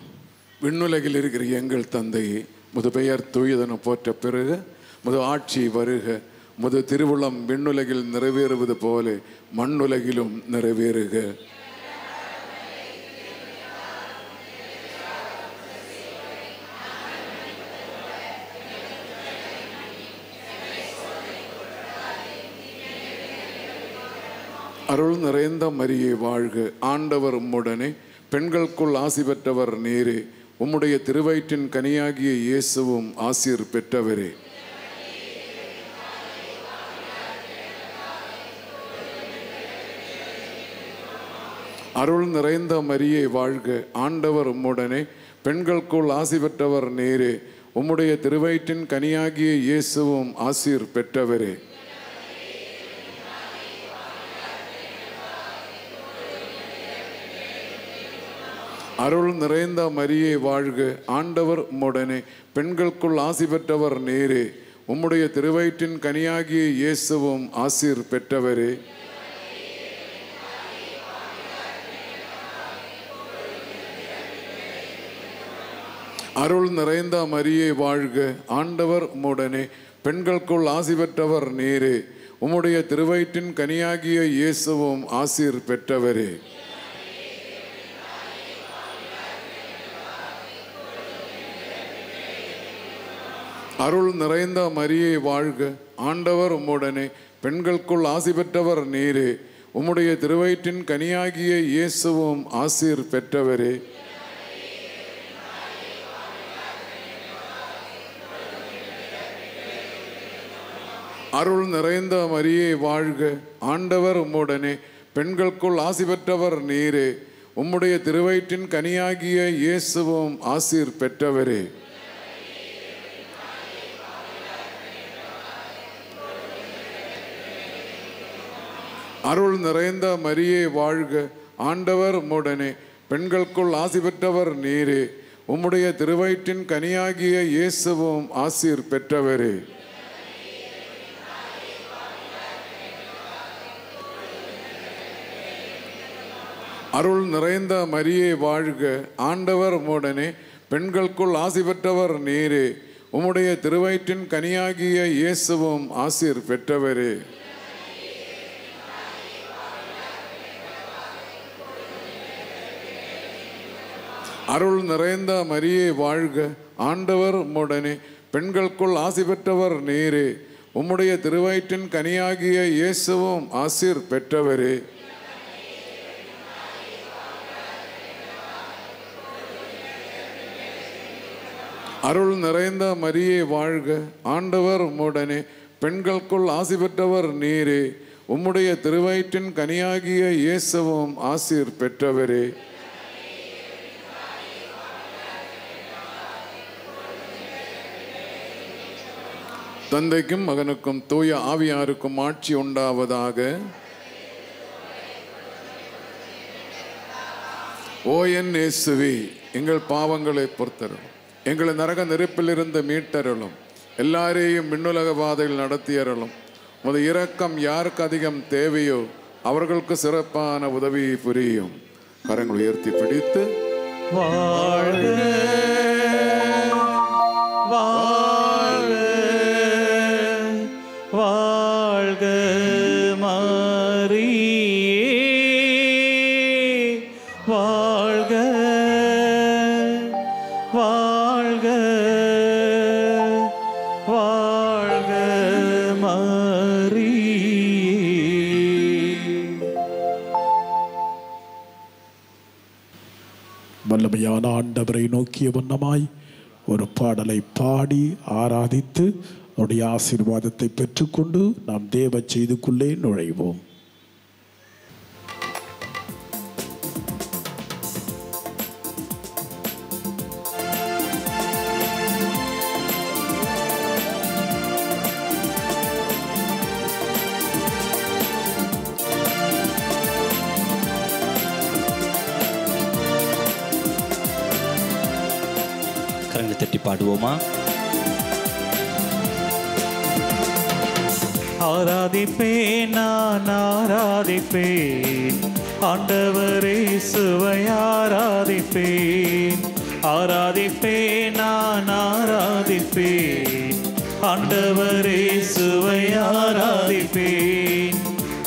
விண்ணுலகில் இருக்கிற எங்கள் தந்தையே, முது பெயர் தூயதென போற்ற பெருக, முது ஆட்சி வருக, முது திருவுளம் விண்ணுலகில் நிறைவேறுவது போல மண்ணுலகிலும் நிறைவேறுக. அருள் நிறைந்த மரியே வாழ்க, ஆண்டவர் உம்முடனே, பெண்களுக்குள் ஆசி பெற்றவர் நீரே, உம்முடைய திருவயிற்றின் கனியாகிய இயேசுவும் ஆசீர் பெற்றவரே. அருள் நிறைந்த மரியே வாழ்க, ஆண்டவர் உம்முடனே, பெண்களுக்குள் ஆசி பெற்றவர் நீரே, உம்முடைய திருவயிற்றின் கனியாகிய இயேசுவும் ஆசீர் பெற்றவரே. அருள் நிறைந்த மரியே வாழ்க, ஆண்டவர் உம்முடனே, பெண்களுக்குள் ஆசி பெற்றவர் நீரே, உம்முடைய திருவயிற்றின் கனியாகிய இயேசுவும் ஆசீர் பெற்றவரே. அருள் நிறைந்த மரியே வாழ்க, ஆண்டவர் உம்முடனே, பெண்களுக்குள் ஆசி பெற்றவர் நீரே, உம்முடைய திருவயிற்றின் கனியாகிய இயேசுவும் ஆசீர் பெற்றவரே. அருள் நிறைந்த மரியே வாழ்க, ஆண்டவர் உம்முடனே, பெண்களுக்குள் ஆசி பெற்றவர் நீரே, உம்முடைய திருவயிற்றின் கனியாகிய இயேசுவும் ஆசீர் பெற்றவரே. அருள் நிறைந்த மரியே வாழ்க, ஆண்டவர் உம்முடனே, பெண்களுக்குள் ஆசி பெற்றவர் நீரே, உம்முடைய திருவயிற்றின் கனியாகிய இயேசுவும் ஆசீர் பெற்றவரே. அருள் நிறைந்த மரியே வாழ்க, ஆண்டவர் உம்முடனே, பெண்களுக்குள் ஆசி பெற்றவர் நீரே, உம்முடைய திருவயிற்றின் கனியாகிய இயேசுவும் ஆசீர் பெற்றவரே. அருள் நிறைந்த மரியே வாழ்க, ஆண்டவர் உம்முடனே, பெண்களுக்குள் ஆசி பெற்றவர் நீரே. உம்முடைய திருவயிற்றின் கனியாகிய இயேசுவும் ஆசீர் பெற்றவரே. அருள் நிறைந்த மரியே வாழ்க, ஆண்டவர் உம்முடனே, பெண்களுக்குள் ஆசி பெற்றவர் நீரே. உம்முடைய திருவயிற்றின் கனியாகிய இயேசுவும் ஆசீர் பெற்றவரே. அருள் நிறைந்த மரியே வாழ்க, ஆண்டவர் உம்முடனே, பெண்களுக்குள் ஆசி பெற்றவர் நீரே. உம்முடைய திருவயிற்றின் கனியாகிய இயேசுவும் ஆசீர் பெற்றவரே. தந்தைக்கும் மகனுக்கும் தூய ஆவியாருக்கும் ஆட்சி உண்டாவதாக. ஓ என் இயேசுவே, எங்கள் பாவங்களை பொறுத்தருளும், எங்களை நரக நெருப்பிலிருந்து மீட்டருளும், எல்லாரையும் விண்ணுலக பாதையில் நடத்தியருளும். உமது இரக்கம் யாருக்கு அதிகம் தேவையோ அவர்களுக்கு சிறப்பான உதவியை புரியும். கரங்களை உயர்த்தி பிடித்து வாழ்க வாழ்க வாழ்க மரியே வாழ்க வாழ்க வாழ்க மரியே. வல்லமையான ஆண்டவரை நோக்கிய வண்ணமாய் ஒரு பாடலை பாடி ஆராதித்து அவருடைய ஆசீர்வாதத்தை பெற்றுக்கொண்டு நாம் தேவ செய்திக்குள்ளே நுழைவோம். கரங்களை தட்டி பாடுவோமா? ஆராதிப்பேன் நான் ஆராதிப்பேன், ஆண்டவரே இயேசுவை ஆராதிப்பேன். ஆராதிப்பேன் நான் ஆராதிப்பேன், ஆண்டவரே இயேசுவை ஆராதிப்பேன்.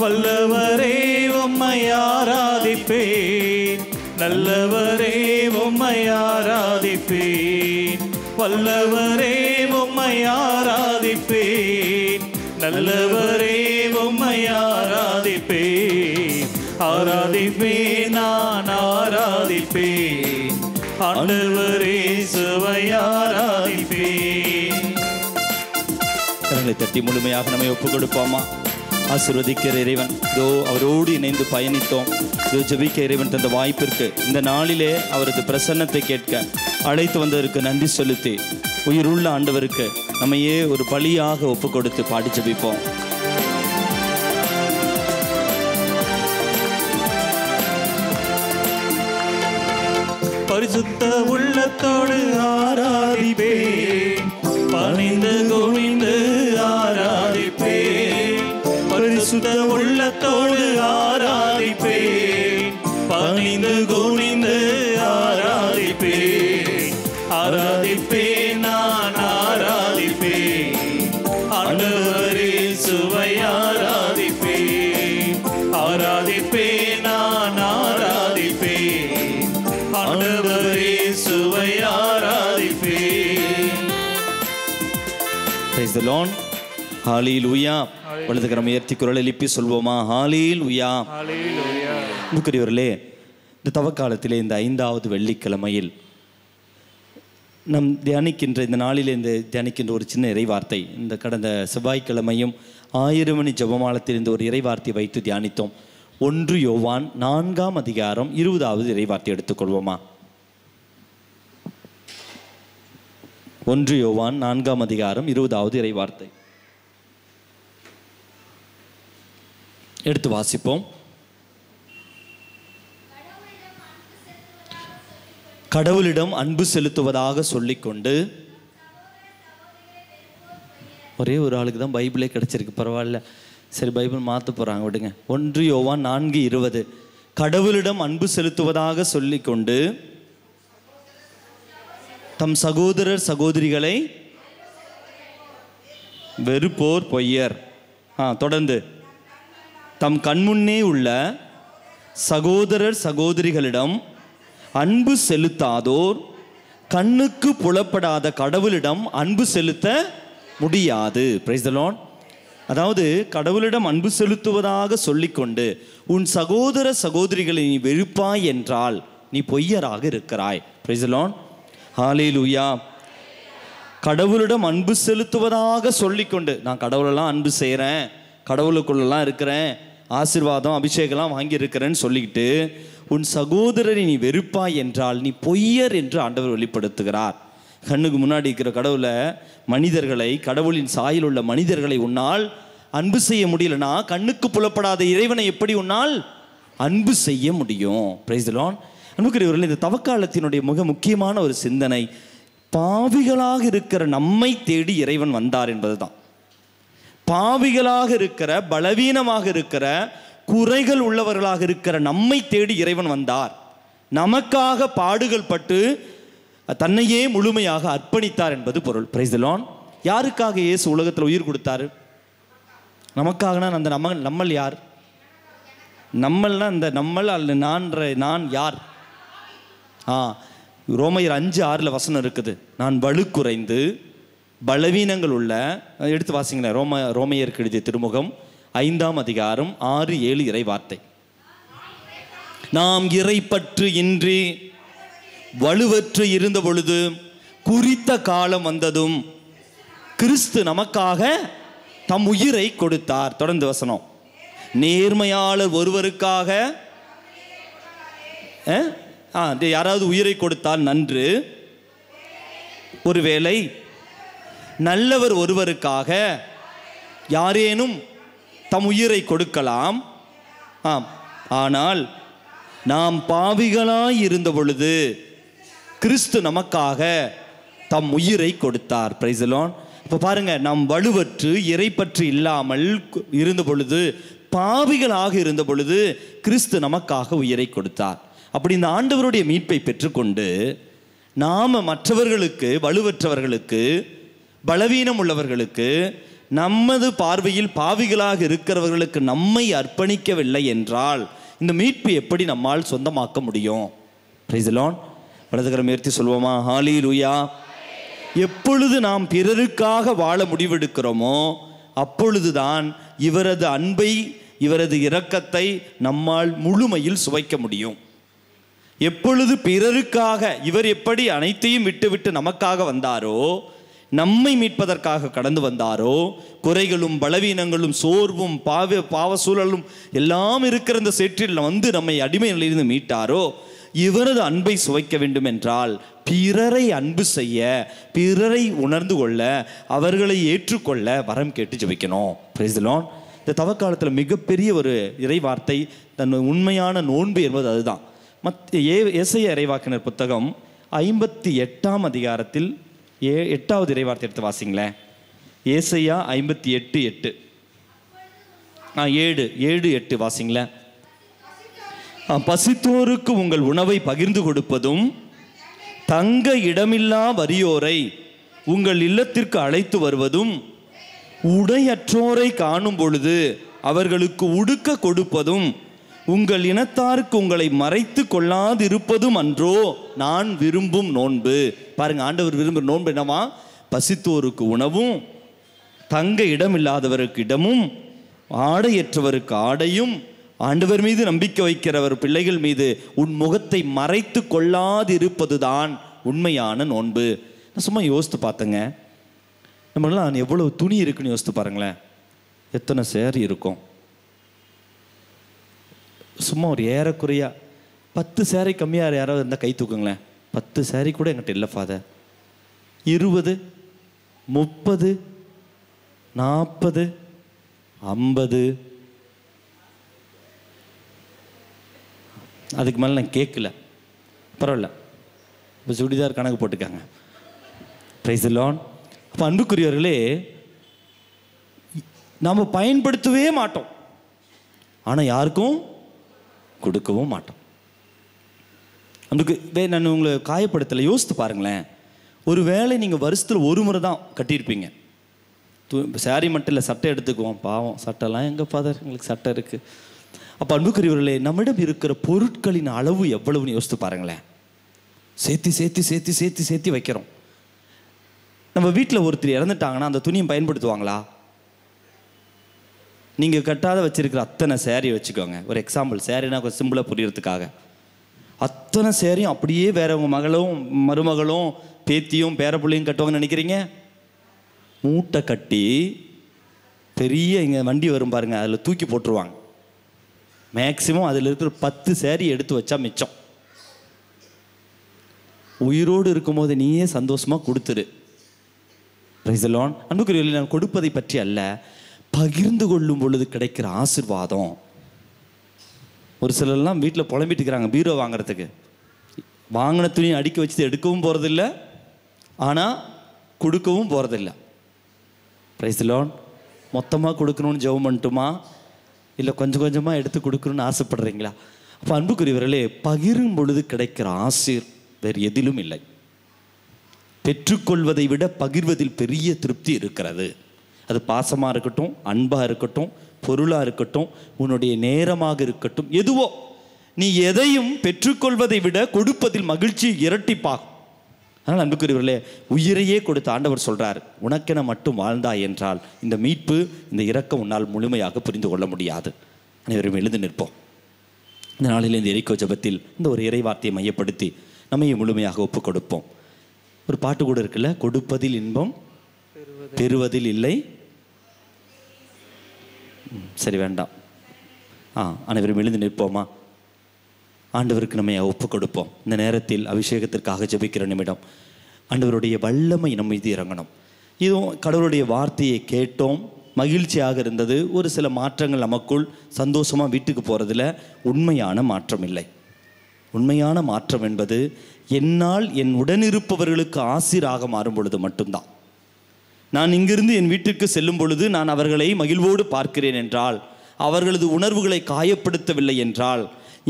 வல்லவரே உம்மை ஆராதிப்பேன், நல்லவரே உம்மை ஆராதிப்பேன். வல்லவரே உம்மை ஆராதிப்பேன், நல்லவரே உம்மை ஆராதிப்பேன். ஆராதிப்பேன் நான் ஆராதிப்பேன், ஆண்டவரே இயேசுவை ஆராதிப்பேன். கரங்களை தட்டி முழுமையாக நம்மை ஒப்புக் கொடுப்போமா? ஆசீர்வதிக்கிற இறைவன் இதோ அவரோடு இணைந்து பயணித்தோம். இதோ ஜெபிக்க இறைவன் தந்த வாய்ப்பிற்கு இந்த நாளிலே அவரது பிரசன்னத்தை கேட்க அழைத்து வந்ததற்கு நன்றி செலுத்தி உயிருள்ள ஆண்டவருக்கு நம்மையே ஒரு பலியாக ஒப்புக் கொடுத்து பாடி ஜெபிப்போம். பரிசுத்த உள்ளத்தோடு ஆராதிப்பேன், பணிந்து குனிந்து ஆராதிப்பேன். பரிசுத்த உள்ளத்தோடு ஆராதிப்பேன், பணிந்து குனிந்து ஆராதிப்பேன். ஆராதிப்பேன் நான் ஆராதிப்பேன், ஆண்டவரே இயேசுவை ஆராதிப்பேன். ஆராதிப்பேன் நான் ஆராதிப்பேன், ஆண்டவரே இயேசுவை ஆராதிப்பேன். Praise the Lord. ஹல்லேலூயா. வலதுகரம் உயர்த்தி குரல் எழுப்பி சொல்வோமா? ஹல்லேலூயா. ஹல்லேலூயா. அன்புக்குரியவர்களே, இந்த தவக்காலத்திலே இந்த 5வது வெள்ளிக்கிழமையில் நம் தியானிக்கின்ற இந்த நாளிலே தியானிக்கின்ற ஒரு சின்ன இறைவார்த்தை, இந்த கடந்த செவ்வாய்க்கிழமையும் 1000 மணி ஜெபமாலத்தில் இந்த ஒரு இறைவார்த்தை வைத்து தியானித்தோம். 1 யோவான் 4ஆம் அதிகாரம் 20வது இறைவார்த்தை எடுத்துக்கொள்வோமா? 1 யோவான் 4ஆம் அதிகாரம் 20வது இறைவார்த்தை எடுத்து வாசிப்போம். கடவுளிடம் அன்பு செலுத்துவதாக சொல்லிக்கொண்டு, ஒரே ஒரு ஆளுக்கு தான் பைபிளே கிடைச்சிருக்கு, பரவாயில்ல, சரி பைபிள் மாற்ற போகிறாங்க விடுங்க. 1 யோவான் 4:20 கடவுளிடம் அன்பு செலுத்துவதாக சொல்லிக்கொண்டு தம் சகோதரர் சகோதரிகளை வெறுப்போர் பொய்யர். தொடர்ந்து, தம் கண்முன்னே உள்ள சகோதரர் சகோதரிகளிடம் அன்பு செலுத்தாதோர் கண்ணுக்கு புலப்படாத கடவுளிடம் அன்பு செலுத்த முடியாது. Price the Lord. அதாவது கடவுளிடம் அன்பு செலுத்துவதாக சொல்லிக்கொண்டு உன் சகோதர சகோதரிகளை நீ வெறுப்பாய் என்றால் நீ பொய்யராக இருக்கிறாய். Praise the Lord. ஹல்லேலூயா. கடவுளிடம் அன்பு செலுத்துவதாக சொல்லிக்கொண்டு, நான் கடவுளெல்லாம் அன்பு செய்கிறேன், கடவுளுக்குள்ளெல்லாம் இருக்கிறேன், ஆசீர்வாதம் அபிஷேகம்லாம் வாங்கியிருக்கிறேன்னு சொல்லிக்கிட்டு உன் சகோதரரை நீ வெறுப்பாய் என்றால் நீ பொய்யர் என்று ஆண்டவர் வெளிப்படுத்துகிறார். கண்ணுக்கு முன்னாடி இருக்கிற கடவுளை, மனிதர்களை, கடவுளின் சாயல் உள்ள மனிதர்களை உன்னால் அன்பு செய்ய முடியலனா கண்ணுக்கு புலப்படாத இறைவனை எப்படி உன்னால் அன்பு செய்ய முடியும்? Price the Lord. அன்புக்குரியவர்களே, இந்த தவக்காலத்தினுடைய மிக முக்கியமான ஒரு சிந்தனை, பாவிகளாக இருக்கிற நம்மை தேடி இறைவன் வந்தார் என்பதுதான். பாவிகளாக இருக்கிற, பலவீனமாக இருக்கிற, குறைகள் உள்ளவர்களாக இருக்கிற நம்மை தேடி இறைவன் வந்தார். நமக்காக பாடுகள் பட்டு தன்னையே முழுமையாக அர்ப்பணித்தார் என்பது பொருள். Price the Lord. யாருக்காக இயேசு உலகத்தில் உயிர் கொடுத்தாரு? நமக்காகனா அந்த நம்மள் யார்? நம்மள்னா அந்த நம்மள் அல்ல, நான் யார்? ரோமையர் 5:6 வசனம் இருக்குது. நான் வலுக்குறைந்து பலவீனங்கள் உள்ள, எடுத்து வாசிங்களேன், ரோமையருக்கு எழுதிய திருமுகம் 5ஆம் அதிகாரம் 6, 7 இறை வார்த்தை. நாம் இறைப்பற்று இன்றி வலுவற்று இருந்த பொழுது குறித்த காலம் வந்ததும் கிறிஸ்து நமக்காக தம் உயிரை கொடுத்தார். தொடர்ந்து வசனம். நேர்மையாளர் ஒருவருக்காக யாராவது உயிரை கொடுத்தால் நன்று, ஒருவேளை நல்லவர் ஒருவருக்காக யாரேனும் தம் உயிரை கொடுக்கலாம். ஆனால் நாம் பாவிகளாய் இருந்த பொழுது கிறிஸ்து நமக்காக தம் உயிரை கொடுத்தார். Price the Lord. இப்போ பாருங்க, நாம் வலுவற்று இறைப்பற்று இல்லாமல் இருந்த பொழுது, பாவிகளாக இருந்த பொழுது கிறிஸ்து நமக்காக உயிரை கொடுத்தார். அப்படி இந்த ஆண்டவருடைய மீட்பை பெற்றுக்கொண்டு நாம் மற்றவர்களுக்கு, வலுவற்றவர்களுக்கு, பலவீனம் உள்ளவர்களுக்கு, நமது பார்வையில் பாவிகளாக இருக்கிறவர்களுக்கு நம்மை அர்ப்பணிக்கவில்லை என்றால் இந்த மீட்பு எப்படி நம்மால் சொந்தமாக்க முடியும்? Price the Lord. வலதுகரம் உயர்த்தி சொல்வோமா? ஹல்லேலூயா. எப்பொழுது நாம் பிறருக்காக வாழ முடிவெடுக்கிறோமோ அப்பொழுதுதான் இவரது அன்பை, இவரது இரக்கத்தை நம்மால் முழுமையில் சுவைக்க முடியும். எப்பொழுது பிறருக்காக, இவர் எப்படி அனைத்தையும் விட்டுவிட்டு நமக்காக வந்தாரோ, நம்மை மீட்பதற்காக கடந்து வந்தாரோ, குறைகளும் பலவீனங்களும் சோர்வும் பாவ சூழலும் எல்லாம் இருக்கிற இந்த சேற்றில் வந்து நம்மை அடிமை நிலையிலிருந்து மீட்டாரோ, இவரது அன்பை சுவைக்க வேண்டும் என்றால் பிறரை அன்பு செய்ய, பிறரை உணர்ந்து கொள்ள, அவர்களை ஏற்றுக்கொள்ள வரம் கேட்டு ஜெபிக்கணும். Price the Lord. இந்த தவக்காலத்தில் மிகப்பெரிய ஒரு இறை வார்த்தை, தன் உண்மையான நோன்பு என்பது அதுதான். ஏசாயா இறைவாக்கினர் புத்தகம் 58ஆம் அதிகாரத்தில் 8வது இறைவார்த்தை எடுத்து வாசிங்களேன். ஏசாயா 58:8 7:8 வாசிங்களேன். பசித்தோருக்கு உங்கள் உணவை பகிர்ந்து கொடுப்பதும், தங்க இடமில்லா வறியோரை உங்கள் இல்லத்திற்கு அழைத்து வருவதும், உடையற்றோரை காணும் பொழுது அவர்களுக்கு உடுக்க கொடுப்பதும், உங்கள் இனத்தாருக்கு உங்களை மறைத்து கொள்ளாதிருப்பதும் அன்றோ நான் விரும்பும் நோன்பு. பாருங்க, ஆண்டவர் விரும்புகிற நோன்பு என்னவா? பசித்தோருக்கு உணவும், தங்க இடமில்லாதவருக்கு இடமும், ஆடையற்றவருக்கு ஆடையும், ஆண்டவர் மீது நம்பிக்கை வைக்கிறவர் பிள்ளைகள் மீது உன் முகத்தை மறைத்து கொள்ளாதிருப்பதுதான் உண்மையான நோன்பு. நான் சும்மா யோசித்து பார்த்தேங்க, நம்மளாம் எவ்வளவு துணி இருக்குன்னு யோசித்து பாருங்களேன். எத்தனை சேரி இருக்கும்? சும்மா ஒரு ஏறக்குறையா 10 சேரி கம்மியாக யாராவது இருந்தால் கை தூக்குங்களேன். 10 சேரி கூட என்கிட்ட இல்லை ஃபாதர். 20, 30, 40, 50, அதுக்கு மேலே நான் கேட்கல, பரவாயில்ல. இப்போ சுடிதார் கணக்கு போட்டுக்காங்க. Price the Lord. அப்போ அன்புக்குரியவர்களே, நாம் பயன்படுத்தவே மாட்டோம், ஆனால் யாருக்கும் கொடுக்கவும் மாட்டோம். அதுக்கு நான் உங்களை காயப்படுத்தலை, யோசித்து பாருங்களேன். ஒரு வேளை நீங்கள் வருஷத்தில் ஒரு முறை தான் கட்டியிருப்பீங்க. சாரி மட்டும் இல்லை, சட்டை எடுத்துக்குவோம். பாவம், சட்டைலாம் எங்கள் ஃபாதர், எங்களுக்கு சட்டை இருக்குது. அப்போ அன்புக்குரியவர்களே, நம்மிடம் இருக்கிற பொருட்களின் அளவு எவ்வளவுன்னு யோசித்து பாருங்களேன். சேர்த்து சேர்த்து சேர்த்து சேர்த்து சேர்த்து வைக்கிறோம். நம்ம வீட்டில் ஒருத்தர் இறந்துட்டாங்கன்னா அந்த துணியை பயன்படுத்துவாங்களா? நீங்கள் கட்டாத வச்சுருக்கிற அத்தனை சேரீ வச்சுக்கோங்க. ஒரு எக்ஸாம்பிள், சேரீனா கொஞ்சம் சிம்பிளாக புரியறதுக்காக. அத்தனை சேரீயும் அப்படியே வேற உங்கள் மகளும் மருமகளும் பேத்தியும் பேரப்பிள்ளையும் கட்டுவாங்கன்னு நினைக்கிறீங்க? மூட்டை கட்டி பெரிய இங்கே வண்டி வரும் பாருங்க, அதில் தூக்கி போட்டுருவாங்க. மேக்சிமம் அதில் இருக்கிற 10 சேரீ எடுத்து வச்சா மிச்சம். உயிரோடு இருக்கும்போது நீயே சந்தோஷமாக கொடுத்துரு. Price the Lord. அன்புக்குரியவர்களே, நான் கொடுப்பதை பற்றி அல்ல, பகிர்ந்து கொள்ளும் பொழுது கிடைக்கிற ஆசீர்வாதம். ஒரு சிலர்லாம் வீட்டில் புலம்பிட்டு இருக்கிறாங்க பீரோ வாங்குறதுக்கு. வாங்கின துணியை அடுக்கி வச்சு எடுக்கவும் போகிறதில்ல, ஆனால் கொடுக்கவும் போகிறதில்ல. Price the Lord. மொத்தமாக கொடுக்கணும்னு ஜெபம் பண்ணட்டுமா, இல்லை கொஞ்சம் கொஞ்சமாக எடுத்து கொடுக்கணும்னு ஆசைப்படுறீங்களா? அப்போ அன்புக்குரியவர்களே, பகிரும் பொழுது கிடைக்கிற ஆசீர் வேறு எதிலும் இல்லை. பெற்றுக்கொள்வதை விட பகிர்வதில் பெரிய திருப்தி இருக்கிறது. அது பாசமாக இருக்கட்டும், அன்பாக இருக்கட்டும், பொருளாக இருக்கட்டும், உன்னுடைய நேரமாக இருக்கட்டும், எதுவோ, நீ எதையும் பெற்றுக்கொள்வதை விட கொடுப்பதில் மகிழ்ச்சி இரட்டிப்பாகும். அதனால் அன்புக்குரியவர்களே, உயிரையே கொடுத்த ஆண்டவர் சொல்கிறார், உனக்கென மட்டும் வாழ்ந்தாய் என்றால் இந்த மீட்பு, இந்த இரக்கம் உன்னால் முழுமையாக புரிந்து கொள்ள முடியாது. அனைவரும் எழுந்து நிற்போம். இந்த நாளில் இந்த எரிக்கோ ஜெபத்தில் இந்த ஒரு இறை வார்த்தையை மையப்படுத்தி நம்மை முழுமையாக ஒப்புக் கொடுப்போம். ஒரு பாட்டு கூட இருக்குல்ல, கொடுப்பதில் இன்பம் பெறுவதில் இல்லை. சரி, வேண்டாம். அனைவரும் எழுந்து நிற்போமா? ஆண்டவருக்கு நம்மை ஒப்புக் கொடுப்போம். இந்த நேரத்தில் அபிஷேகத்திற்காக ஜெபிக்கிற நிமிடம். ஆண்டவருடைய வல்லமை நம்ம மீது இறங்கணும். இதுவும் கடவுளுடைய வார்த்தையை கேட்டோம், மகிழ்ச்சியாக இருந்தது. ஒரு சில மாற்றங்கள் நமக்குள், சந்தோஷமாக வீட்டுக்கு போகிறதுல உண்மையான மாற்றம் இல்லை. உண்மையான மாற்றம் என்பது என்னால் என் உடனிருப்பவர்களுக்கு ஆசீராக மாறும் பொழுது மட்டும்தான். நான் இங்கிருந்து என் வீட்டிற்கு செல்லும் பொழுது நான் அவர்களை மகிழ்வோடு பார்க்கிறேன் என்றால், அவர்களது உணர்வுகளை காயப்படுத்தவில்லை என்றால்,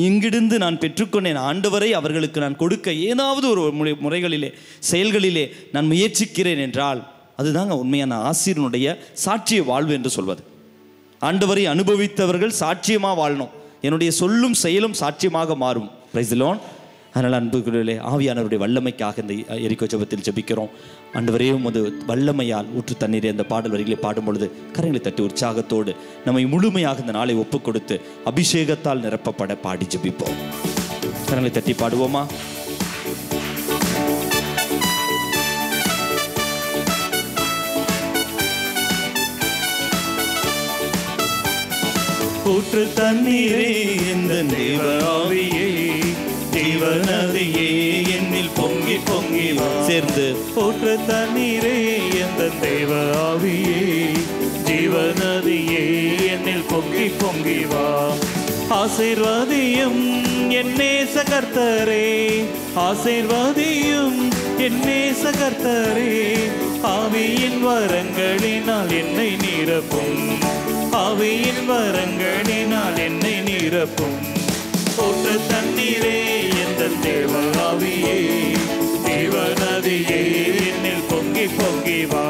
இங்கிருந்து நான் பெற்றுக்கொண்டேன் ஆண்டவரை அவர்களுக்கு நான் கொடுக்க ஏதாவது ஒரு முறைகளிலே செயல்களிலே நான் முயற்சிக்கிறேன் என்றால், அதுதாங்க உண்மையான ஆசீரனுடைய சாட்சிய வாழ்வு என்று சொல்வது. ஆண்டவரை அனுபவித்தவர்கள் சாட்சியமாக வாழணும். என்னுடைய சொல்லும் செயலும் சாட்சியமாக மாறும். Price the Lord. அதனால் அன்புக்குரியவர்களே, ஆவியானவருடைய வல்லமைக்காக இந்த எரிக்கோ ஜெபத்தில் ஜெபிக்கிறோம். ஆண்டவரே, உமது வல்லமையால் ஊற்று தண்ணீரை அந்த பாடல் வரிகளை பாடும் பொழுது கரங்களை தட்டி உற்சாகத்தோடு நம்மை முழுமையாக இந்த நாளை ஒப்புக் கொடுத்து அபிஷேகத்தால் நிரப்பப்பட பாடி ஜெபிப்போம். கரங்களை தட்டி பாடுவோமா? ஊற்று தண்ணீரே எந்த தேவ ஆவியே, ஜீவநதியே என்னில் பொங்கி பொங்கி வா. சேர்ந்து ஊற்று தண்ணீரே எந்த தேவ ஆவியே, ஜீவநதியே என்னில் பொங்கி பொங்கி வா. ஆசீர்வாதியும் என் நேச கர்த்தரே, ஆசீர்வாதியும் என் நேச கர்த்தரே, ஆவியின் வரங்களினால் என்னை நிரப்பும், ஆவியின் வரங்களினால் என்னை நிரப்பும். ஊற்று தண்ணீரே எந்த தேவ ஆவியே, தேவநதியே என்னில் பொங்கி பொங்கி வா.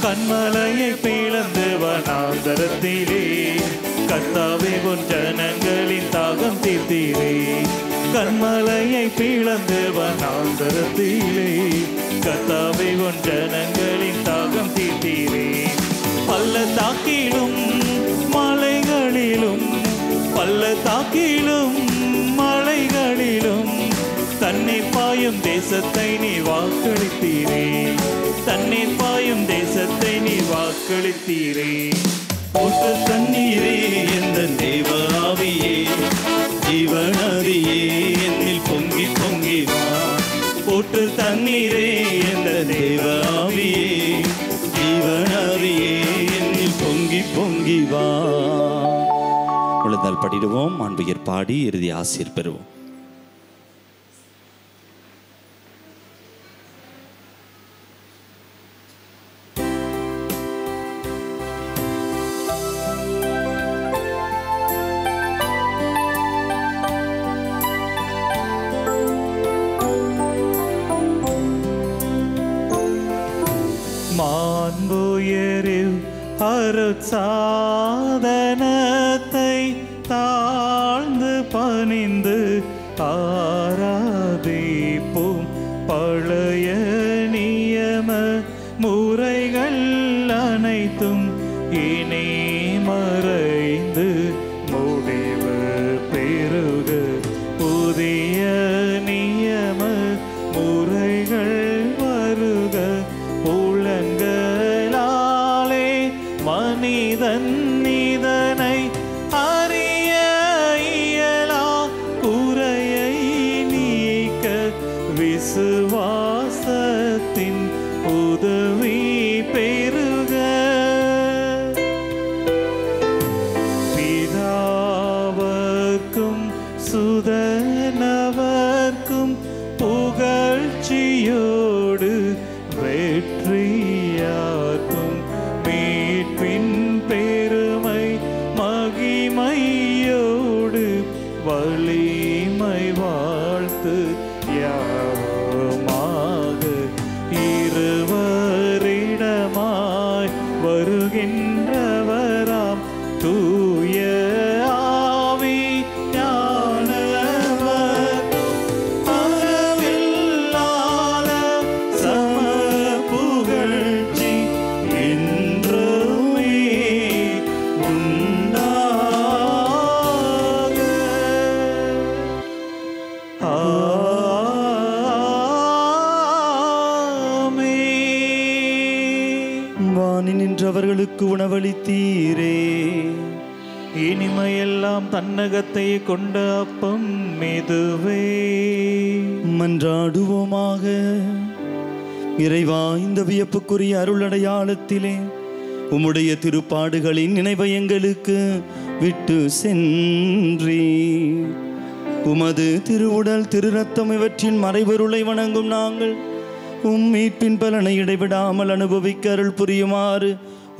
கண்மலையை பிளந்து வனாந்தரத்திலே, கர்த்தாவே உன் ஜனங்களின் தாகம் தீர்த்தீரே. கண்மலையை பிளந்து வனாந்தரத்திலே, கர்த்தாவே உன் ஜனங்களின் தாகம் தீர்த்தீரே. பள்ளத்தாக்கிலும் மலைகளிலும், பள்ளத்தாக்கிலும் மலைகளிலும் தண்ணீர் பாயும் தேசத்தை நீ வாக்களித்தீரே, தண்ணீர் பாயும் தேசத்தை நீ வாக்களித்தீரே. ஊற்று தண்ணீரே எந்த தேவ ஆவியே, ஜீவநதியே என்னில் பொங்கி பொங்கி ஊற்று தண்ணீரே என்ற தேவாவியே ஜீவனாவியே என்னில் பொங்கி பொங்கி வா. உழுந்தால் படிடுவோம், மாண்புயர் பாடி இறுதி ஆசீர் பெறுவோம். மாண்புயரில் அருட்சாதனத்தை தாழ்ந்து பணிந்து ஆராதிப்போம். பழைய நியம முறைகள் அனைத்தும் இனி மறைந்து முடிவு பெறுக. புதிய நியம முறைகள் வருக. புலன்களாலே மனிதன் இதனை அறிய இயலா. குறையை நீக்க விசுவாசத்தின் உதவி பெறுக. பிதாவர்க்கும் சுதனவர்க்கும் புகழ்ச்சியோடு வெற்றியாக்கும் மீட்பின் பெருமை மகிமையோடு வலிமை வாழ்த்து யாவமாக. இருவரிடமாய் வருகின்றவராம் தூய ஆவி ஞானவர் அளவில்லாத சம புகழ்ச்சி என்றுமே உண்டாக. ஆமென். வானி நின்றவர்களுக்கு உணவளித்தீரே. இனிமையெல்லாம் தன்னகத்தை கொண்ட அப்பம் மெதுவே. மன்றாடுவோமாக. இறைவா, இந்த வியப்புக்குரிய அருளடையாளத்திலே உம்முடைய திருப்பாடுகளின் நினைவை எங்களுக்கு விட்டு சென்றி உமது திருவுடல் திரு ரத்தம் இவற்றின் மறைபொருளை வணங்கும் நாங்கள் உம் மீட்பின் பலனை இடைவிடாமல் அனுபவிக்க அருள் புரியுமாறு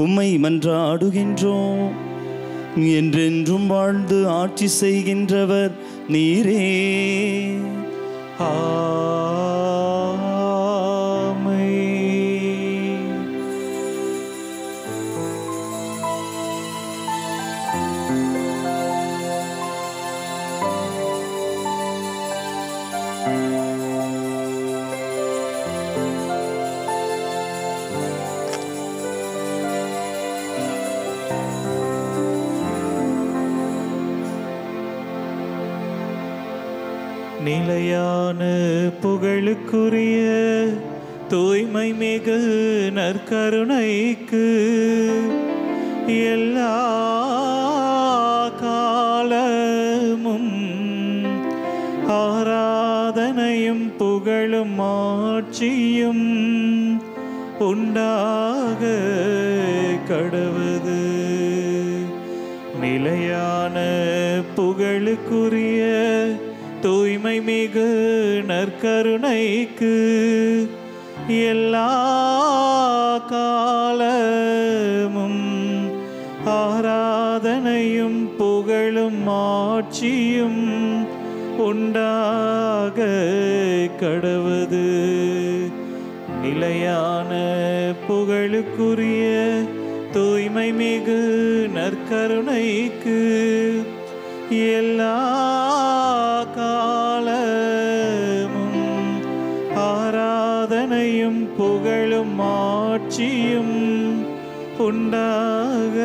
உம்மை மன்றாடுகின்றோம். என்றென்றும் வாழ்ந்து ஆட்சி செய்கின்றவர் நீரே. ஆமென். நிலையான புகழுக்குரிய தூய்மை மிகு நற்கருணைக்கு எல்லா காலமும் ஆராதனையும் புகழும் ஆட்சியும் உண்டாக கடவுது. நிலையான புகழுக்குரிய தூய்மை மிகு நற்கருணைக்கு எல்லா காலமும் ஆராதனையும் புகழும் ஆட்சியும் உண்டாக கடவுது. நிலையான புகழுக்குரிய தூய்மை மிகு நற்கருணைக்கு எல்லா காலமும் ஆராதனையும் புகழும் ஆட்சியும் உண்டாக